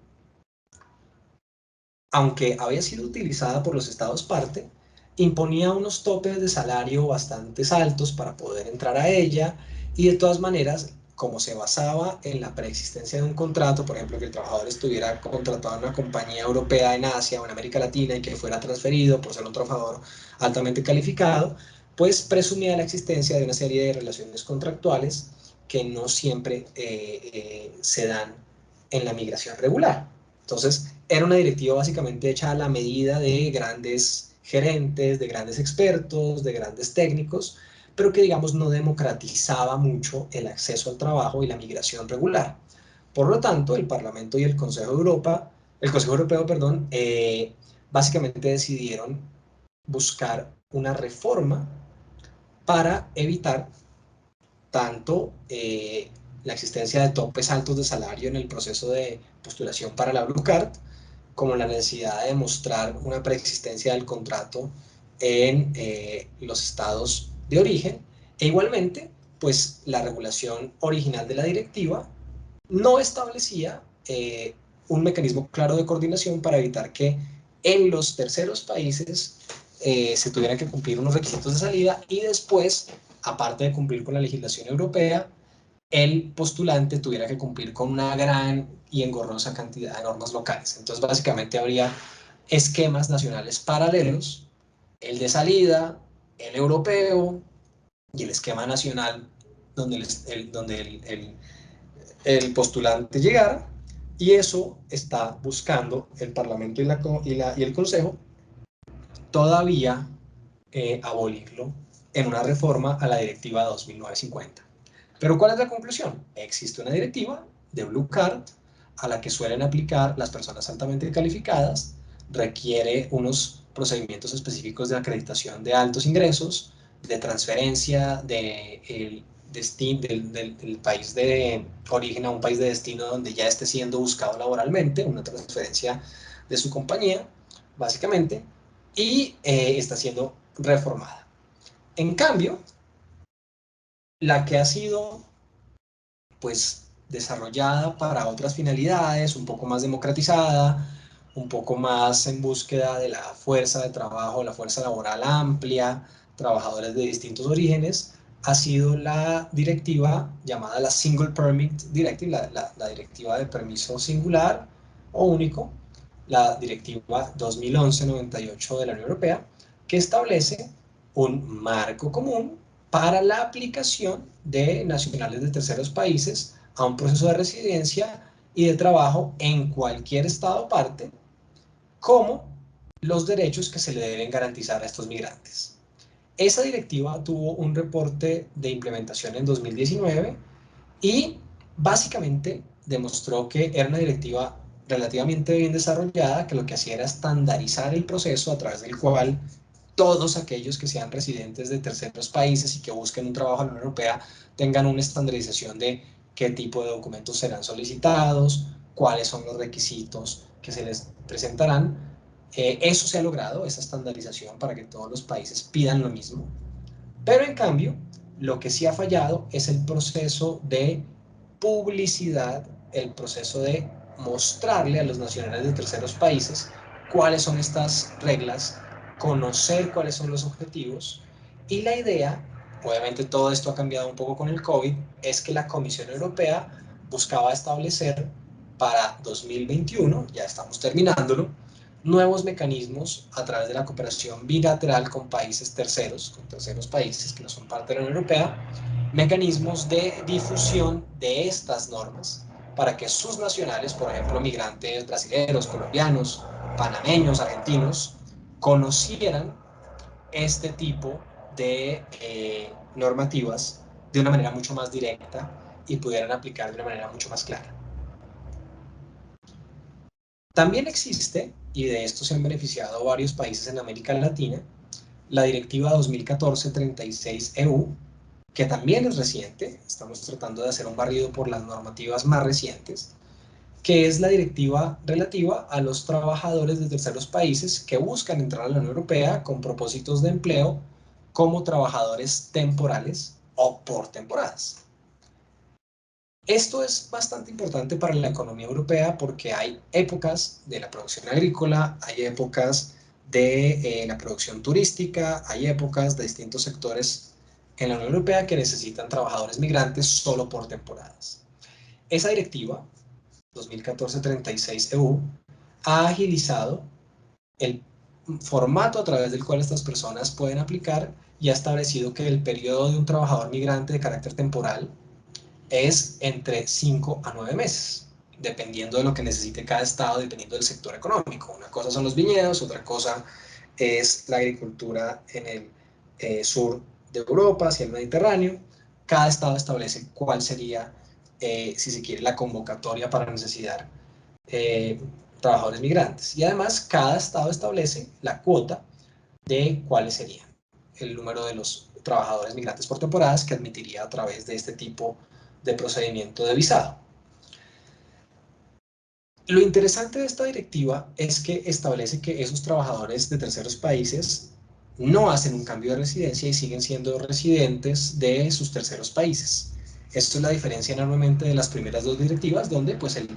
aunque había sido utilizada por los estados parte, imponía unos topes de salario bastante altos para poder entrar a ella y de todas maneras, como se basaba en la preexistencia de un contrato, por ejemplo, que el trabajador estuviera contratado en una compañía europea en Asia o en América Latina y que fuera transferido por ser un trabajador altamente calificado, pues presumía la existencia de una serie de relaciones contractuales que no siempre se dan en la migración regular. Entonces, era una directiva básicamente hecha a la medida de grandes gerentes, de grandes expertos, de grandes técnicos, pero que, digamos, no democratizaba mucho el acceso al trabajo y la migración regular. Por lo tanto, el Parlamento y el Consejo de Europa, el Consejo Europeo, perdón, básicamente decidieron buscar una reforma para evitar tanto la existencia de topes altos de salario en el proceso de postulación para la Blue Card, como la necesidad de demostrar una preexistencia del contrato en los estados de origen, e igualmente, pues la regulación original de la directiva no establecía un mecanismo claro de coordinación para evitar que en los terceros países se tuvieran que cumplir unos requisitos de salida y después, aparte de cumplir con la legislación europea, el postulante tuviera que cumplir con una gran y engorrosa cantidad de normas locales. Entonces, básicamente habría esquemas nacionales paralelos, el de salida, el europeo y el esquema nacional donde el postulante llegara, y eso está buscando el Parlamento y el Consejo todavía abolirlo en una reforma a la Directiva 2950. Pero ¿cuál es la conclusión? Existe una directiva de Blue Card a la que suelen aplicar las personas altamente calificadas, requiere unos procedimientos específicos de acreditación de altos ingresos, de transferencia del país de origen a un país de destino donde ya esté siendo buscado laboralmente, una transferencia de su compañía, básicamente, y está siendo reformada. En cambio, la que ha sido pues desarrollada para otras finalidades, un poco más democratizada, un poco más en búsqueda de la fuerza de trabajo, la fuerza laboral amplia, trabajadores de distintos orígenes, ha sido la directiva llamada la Single Permit Directive, la directiva de permiso singular o único, la directiva 2011-98 de la Unión Europea, que establece un marco común para la aplicación de nacionales de terceros países a un proceso de residencia y de trabajo en cualquier estado parte, como los derechos que se le deben garantizar a estos migrantes. Esa directiva tuvo un reporte de implementación en 2019 y básicamente demostró que era una directiva relativamente bien desarrollada, que lo que hacía era estandarizar el proceso a través del cual todos aquellos que sean residentes de terceros países y que busquen un trabajo en la Unión Europea tengan una estandarización de qué tipo de documentos serán solicitados, cuáles son los requisitos que se les presentarán. Eso se ha logrado, esa estandarización, para que todos los países pidan lo mismo. Pero en cambio, lo que sí ha fallado es el proceso de publicidad, el proceso de mostrarle a los nacionales de terceros países cuáles son estas reglas, conocer cuáles son los objetivos, y la idea, obviamente todo esto ha cambiado un poco con el COVID, es que la Comisión Europea buscaba establecer para 2021, ya estamos terminándolo, nuevos mecanismos a través de la cooperación bilateral con países terceros, con terceros países que no son parte de la Unión Europea, mecanismos de difusión de estas normas para que sus nacionales, por ejemplo, migrantes brasileños, colombianos, panameños, argentinos, conocieran este tipo de normativas de una manera mucho más directa y pudieran aplicar de una manera mucho más clara. También existe, y de esto se han beneficiado varios países en América Latina, la Directiva 2014-36/EU, que también es reciente. Estamos tratando de hacer un barrido por las normativas más recientes, que es la directiva relativa a los trabajadores de terceros países que buscan entrar a la Unión Europea con propósitos de empleo como trabajadores temporales o por temporadas. Esto es bastante importante para la economía europea porque hay épocas de la producción agrícola, hay épocas de la producción turística, hay épocas de distintos sectores en la Unión Europea que necesitan trabajadores migrantes solo por temporadas. Esa directiva, 2014-36/EU, ha agilizado el formato a través del cual estas personas pueden aplicar y ha establecido que el periodo de un trabajador migrante de carácter temporal es entre 5 a 9 meses, dependiendo de lo que necesite cada estado, dependiendo del sector económico. Una cosa son los viñedos, otra cosa es la agricultura en el sur de Europa, hacia el Mediterráneo. Cada estado establece cuál sería, si se quiere, la convocatoria para necesitar trabajadores migrantes. Y además, cada estado establece la cuota de cuáles serían el número de los trabajadores migrantes por temporadas que admitiría a través de este tipo de procedimiento de visado. Lo interesante de esta directiva es que establece que esos trabajadores de terceros países no hacen un cambio de residencia y siguen siendo residentes de sus terceros países. Esto es la diferencia enormemente de las primeras dos directivas, donde pues el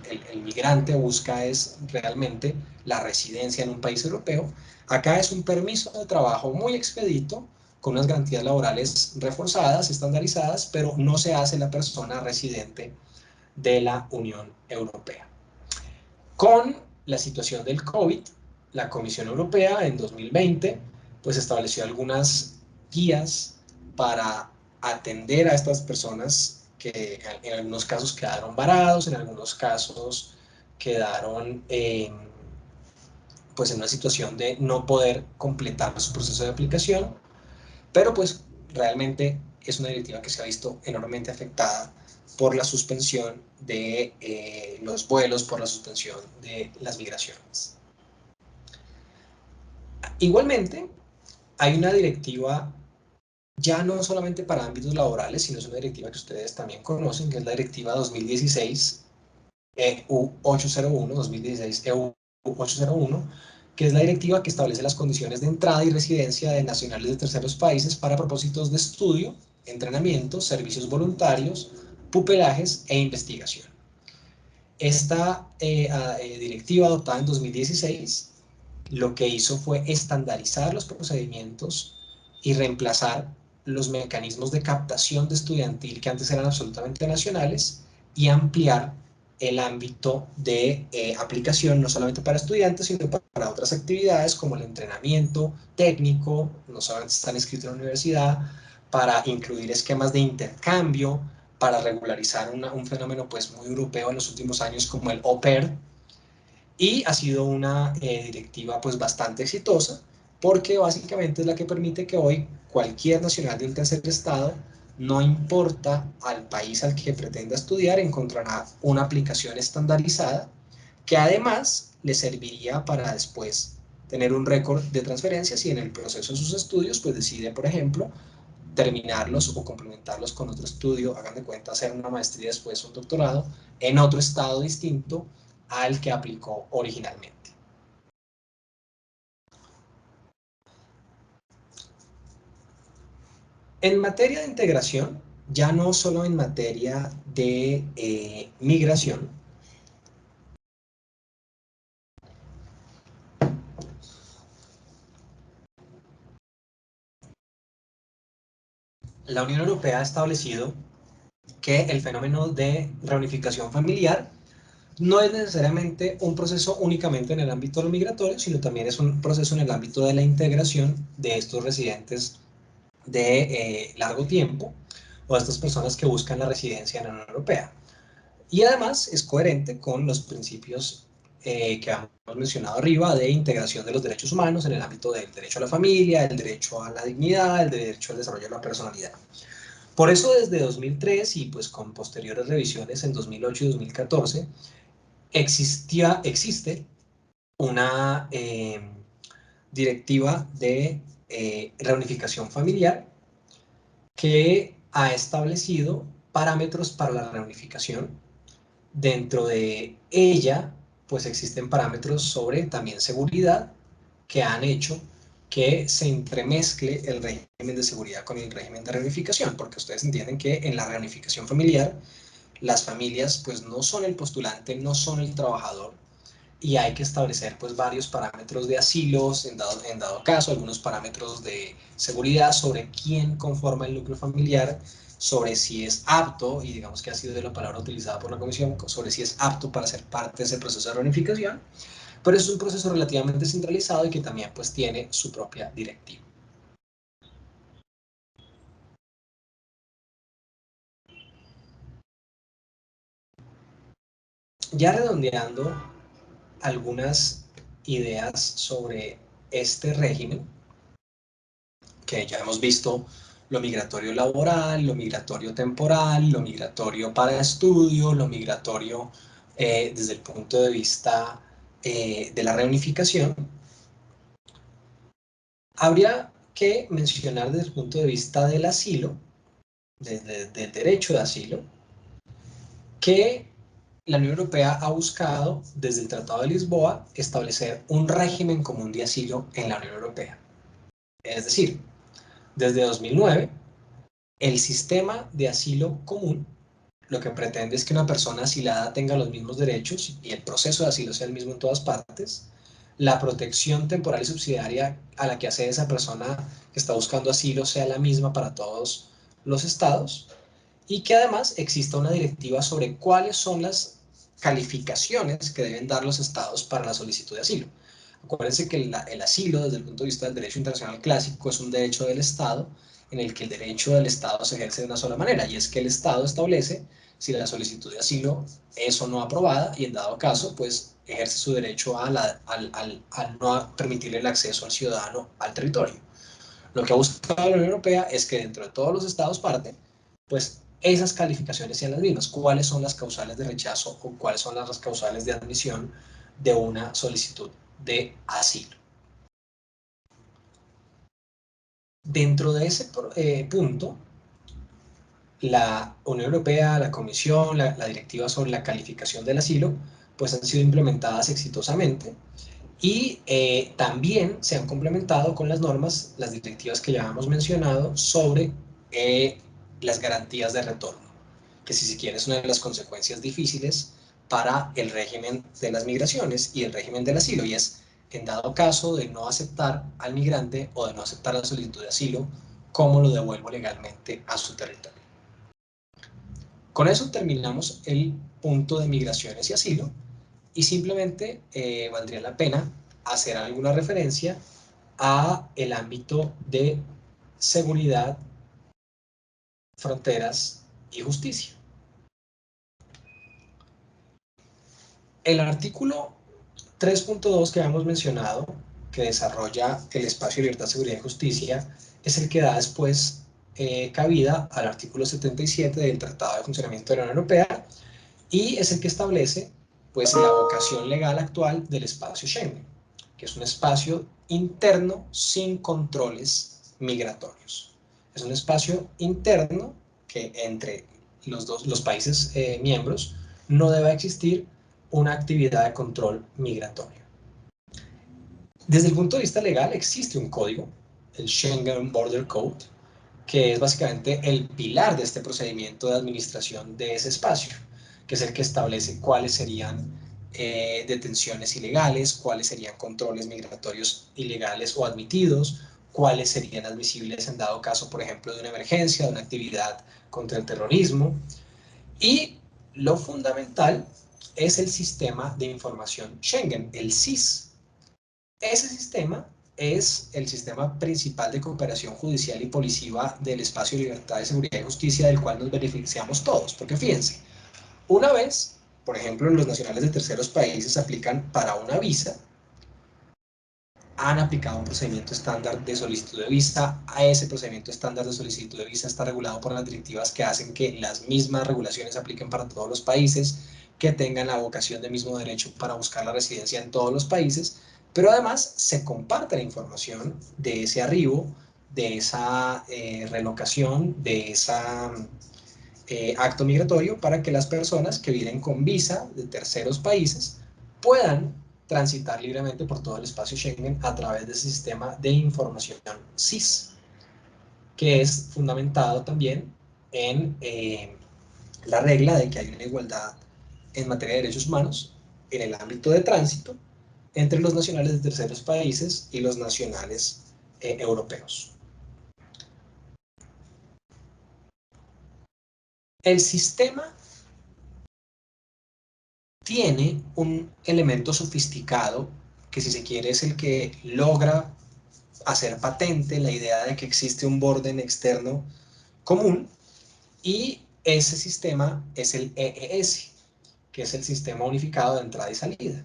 migrante busca es realmente la residencia en un país europeo. Acá es un permiso de trabajo muy expedito, con unas garantías laborales reforzadas, estandarizadas, pero no se hace la persona residente de la Unión Europea. Con la situación del COVID, la Comisión Europea en 2020 pues estableció algunas guías para atender a estas personas que en algunos casos quedaron varados, en algunos casos quedaron pues en una situación de no poder completar su proceso de aplicación, pero pues realmente es una directiva que se ha visto enormemente afectada por la suspensión de los vuelos, por la suspensión de las migraciones. Igualmente, hay una directiva ya no solamente para ámbitos laborales, sino es una directiva que ustedes también conocen, que es la directiva 2016 EU 801, 2016 EU 801, que es la directiva que establece las condiciones de entrada y residencia de nacionales de terceros países para propósitos de estudio, entrenamiento, servicios voluntarios, pupelajes e investigación. Esta directiva adoptada en 2016 lo que hizo fue estandarizar los procedimientos y reemplazar los mecanismos de captación de estudiantil que antes eran absolutamente nacionales y ampliar el ámbito de aplicación no solamente para estudiantes, sino para otras actividades como el entrenamiento técnico, no solamente están inscritos en la universidad, para incluir esquemas de intercambio, para regularizar un fenómeno pues muy europeo en los últimos años como el au pair, y ha sido una directiva pues bastante exitosa porque básicamente es la que permite que hoy cualquier nacional de un tercer estado, no importa al país al que pretenda estudiar, encontrará una aplicación estandarizada que además le serviría para después tener un récord de transferencias y en el proceso de sus estudios pues decide, por ejemplo, terminarlos o complementarlos con otro estudio, hagan de cuenta hacer una maestría después un doctorado en otro estado distinto al que aplicó originalmente. En materia de integración, ya no solo en materia de migración, la Unión Europea ha establecido que el fenómeno de reunificación familiar no es necesariamente un proceso únicamente en el ámbito de lo migratorio, sino también es un proceso en el ámbito de la integración de estos residentes de largo tiempo o de estas personas que buscan la residencia en la Unión Europea. Y además es coherente con los principios que hemos mencionado arriba de integración de los derechos humanos en el ámbito del derecho a la familia, el derecho a la dignidad, el derecho al desarrollo de la personalidad. Por eso desde 2003 y pues con posteriores revisiones en 2008 y 2014 existe una directiva de reunificación familiar que ha establecido parámetros para la reunificación. Dentro de ella, pues existen parámetros sobre también seguridad que han hecho que se entremezcle el régimen de seguridad con el régimen de reunificación, porque ustedes entienden que en la reunificación familiar las familias pues no son el postulante, no son el trabajador, y hay que establecer pues varios parámetros de asilos, en dado caso, algunos parámetros de seguridad sobre quién conforma el núcleo familiar, sobre si es apto, y digamos que ha sido de la palabra utilizada por la Comisión, sobre si es apto para ser parte de ese proceso de reunificación, pero es un proceso relativamente centralizado y que también pues tiene su propia directiva. Ya redondeando algunas ideas sobre este régimen, que ya hemos visto lo migratorio laboral, lo migratorio temporal, lo migratorio para estudio, lo migratorio desde el punto de vista de la reunificación. Habría que mencionar desde el punto de vista del asilo, del derecho de asilo, que la Unión Europea ha buscado desde el Tratado de Lisboa establecer un régimen común de asilo en la Unión Europea. Es decir, desde 2009, el sistema de asilo común lo que pretende es que una persona asilada tenga los mismos derechos y el proceso de asilo sea el mismo en todas partes. La protección temporal y subsidiaria a la que accede esa persona que está buscando asilo sea la misma para todos los estados, y que además exista una directiva sobre cuáles son las calificaciones que deben dar los estados para la solicitud de asilo. Acuérdense que el asilo, desde el punto de vista del derecho internacional clásico, es un derecho del Estado en el que el derecho del Estado se ejerce de una sola manera, y es que el Estado establece si la solicitud de asilo es o no aprobada, y en dado caso, pues ejerce su derecho a no permitirle el acceso al ciudadano al territorio. Lo que ha buscado la Unión Europea es que dentro de todos los estados parte, pues esas calificaciones sean las mismas. ¿Cuáles son las causales de rechazo o cuáles son las causales de admisión de una solicitud de asilo? Dentro de ese punto, la Unión Europea, la Comisión, la directiva sobre la calificación del asilo, pues han sido implementadas exitosamente, y también se han complementado con las normas, las directivas que ya hemos mencionado sobre las garantías de retorno, que si se quiere es una de las consecuencias difíciles para el régimen de las migraciones y el régimen del asilo, y es en dado caso de no aceptar al migrante o de no aceptar la solicitud de asilo, ¿cómo lo devuelvo legalmente a su territorio? Con eso terminamos el punto de migraciones y asilo, y simplemente valdría la pena hacer alguna referencia a el ámbito de seguridad, fronteras y justicia. El artículo 3.2 que hemos mencionado, que desarrolla el espacio de libertad, seguridad y justicia, es el que da después cabida al artículo 77 del Tratado de Funcionamiento de la Unión Europea, y es el que establece pues la vocación legal actual del espacio Schengen, que es un espacio interno sin controles migratorios. Es un espacio interno que entre los países miembros no debe existir una actividad de control migratorio. Desde el punto de vista legal existe un código, el Schengen Border Code, que es básicamente el pilar de este procedimiento de administración de ese espacio, que es el que establece cuáles serían detenciones ilegales, cuáles serían controles migratorios ilegales o admitidos, cuáles serían admisibles en dado caso, por ejemplo, de una emergencia, de una actividad contra el terrorismo. Y lo fundamental es el sistema de información Schengen, el SIS. Ese sistema es el sistema principal de cooperación judicial y policiva del espacio de libertad, de seguridad y justicia, del cual nos beneficiamos todos. Porque fíjense, una vez, por ejemplo, los nacionales de terceros países aplican para una visa, han aplicado un procedimiento estándar de solicitud de visa. A ese procedimiento estándar de solicitud de visa está regulado por las directivas que hacen que las mismas regulaciones apliquen para todos los países, que tengan la vocación de mismo derecho para buscar la residencia en todos los países, pero además se comparte la información de ese arribo, de esa relocación, de esa acto migratorio, para que las personas que vienen con visa de terceros países puedan transitar libremente por todo el espacio Schengen a través de ese sistema de información SIS, que es fundamentado también en la regla de que hay una igualdad en materia de derechos humanos en el ámbito de tránsito entre los nacionales de terceros países y los nacionales europeos. El sistema tiene un elemento sofisticado que, si se quiere, es el que logra hacer patente la idea de que existe un borde externo común, y ese sistema es el EES, que es el Sistema Unificado de Entrada y Salida.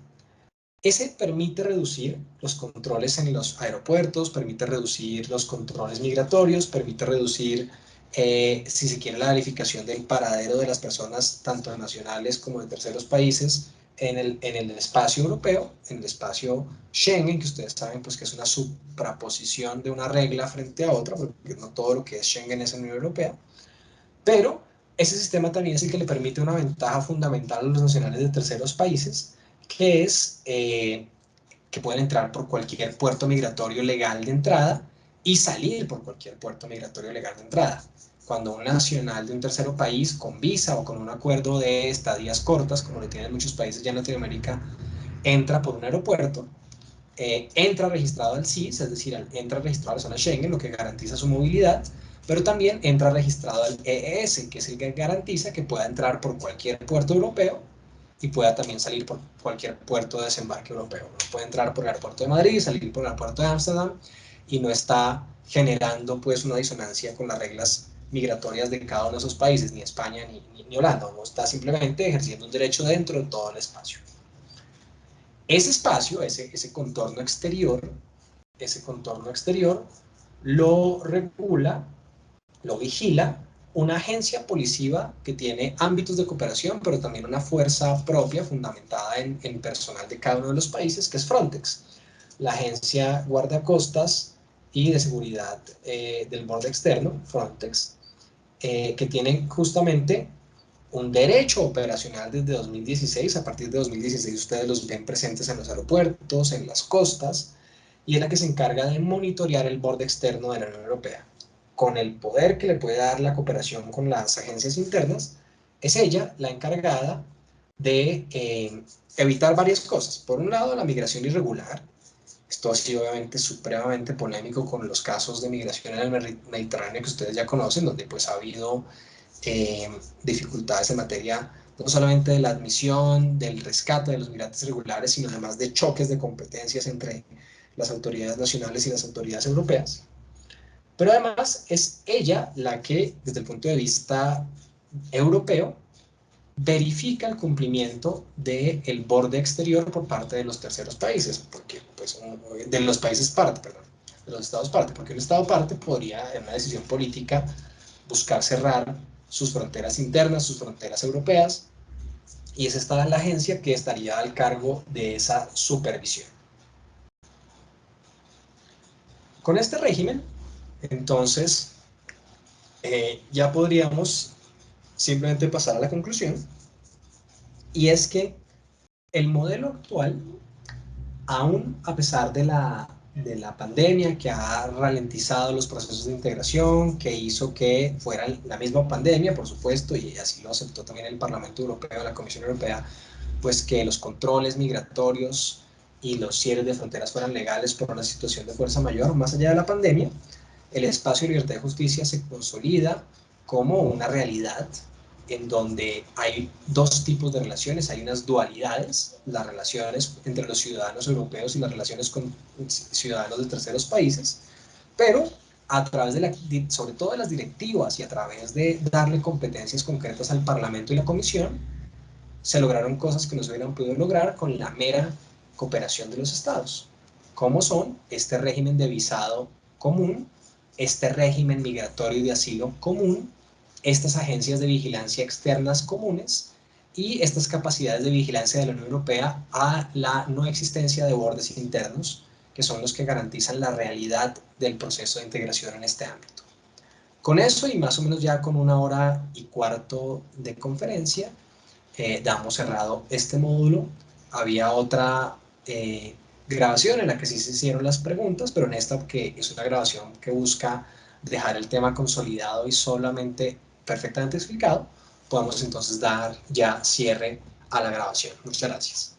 Ese permite reducir los controles en los aeropuertos, permite reducir los controles migratorios, permite reducir, si se quiere, la verificación del paradero de las personas, tanto nacionales como de terceros países, en el espacio europeo, en el espacio Schengen, que ustedes saben pues, que es una supraposición de una regla frente a otra, porque no todo lo que es Schengen es en la Unión Europea, pero ese sistema también es el que le permite una ventaja fundamental a los nacionales de terceros países, que es que pueden entrar por cualquier puerto migratorio legal de entrada y salir por cualquier puerto migratorio legal de entrada. Cuando un nacional de un tercer país con visa o con un acuerdo de estadías cortas, como lo tienen muchos países ya en Latinoamérica, entra por un aeropuerto, entra registrado al SIS, es decir, entra registrado a la zona Schengen, lo que garantiza su movilidad, pero también entra registrado al EES, que es el que garantiza que pueda entrar por cualquier puerto europeo y pueda también salir por cualquier puerto de desembarque europeo. Uno puede entrar por el aeropuerto de Madrid y salir por el aeropuerto de Ámsterdam, y no está generando pues una disonancia con las reglas migratorias de cada uno de esos países, ni España ni Holanda. Uno está simplemente ejerciendo un derecho dentro de todo el espacio. Ese espacio, ese contorno exterior, lo regula, lo vigila una agencia policiva que tiene ámbitos de cooperación, pero también una fuerza propia fundamentada en personal de cada uno de los países, que es Frontex, la agencia guardacostas y de seguridad del borde externo, Frontex, que tiene justamente un derecho operacional desde 2016. A partir de 2016 ustedes los ven presentes en los aeropuertos, en las costas, y es la que se encarga de monitorear el borde externo de la Unión Europea. Con el poder que le puede dar la cooperación con las agencias internas, es ella la encargada de evitar varias cosas. Por un lado, la migración irregular. Esto ha sido obviamente supremamente polémico con los casos de migración en el Mediterráneo que ustedes ya conocen, donde pues ha habido dificultades en materia no solamente de la admisión, del rescate de los migrantes irregulares, sino además de choques de competencias entre las autoridades nacionales y las autoridades europeas. Pero además es ella la que, desde el punto de vista europeo, verifica el cumplimiento del borde exterior por parte de los terceros países, porque, pues, de los países parte, perdón, de los estados parte, porque un estado parte podría, en una decisión política, buscar cerrar sus fronteras internas, sus fronteras europeas, y es esta la agencia que estaría al cargo de esa supervisión. Con este régimen, entonces, ya podríamos simplemente pasar a la conclusión, y es que el modelo actual, aún a pesar de la pandemia que ha ralentizado los procesos de integración, que hizo que fuera la misma pandemia, por supuesto, y así lo aceptó también el Parlamento Europeo, la Comisión Europea, pues que los controles migratorios y los cierres de fronteras fueran legales por una situación de fuerza mayor. Más allá de la pandemia, el espacio de libertad y justicia se consolida como una realidad en donde hay dos tipos de relaciones, hay unas dualidades, las relaciones entre los ciudadanos europeos y las relaciones con ciudadanos de terceros países, pero a través sobre todo de las directivas y a través de darle competencias concretas al Parlamento y la Comisión, se lograron cosas que no se hubieran podido lograr con la mera cooperación de los estados, como son este régimen de visado común, este régimen migratorio y de asilo común, estas agencias de vigilancia externas comunes y estas capacidades de vigilancia de la Unión Europea a la no existencia de bordes internos, que son los que garantizan la realidad del proceso de integración en este ámbito. Con eso y más o menos ya con 1 hora y cuarto de conferencia, damos cerrado este módulo. Había otra grabación en la que sí se hicieron las preguntas, pero en esta, que es una grabación que busca dejar el tema consolidado y solamente perfectamente explicado, podemos entonces dar ya cierre a la grabación. Muchas gracias.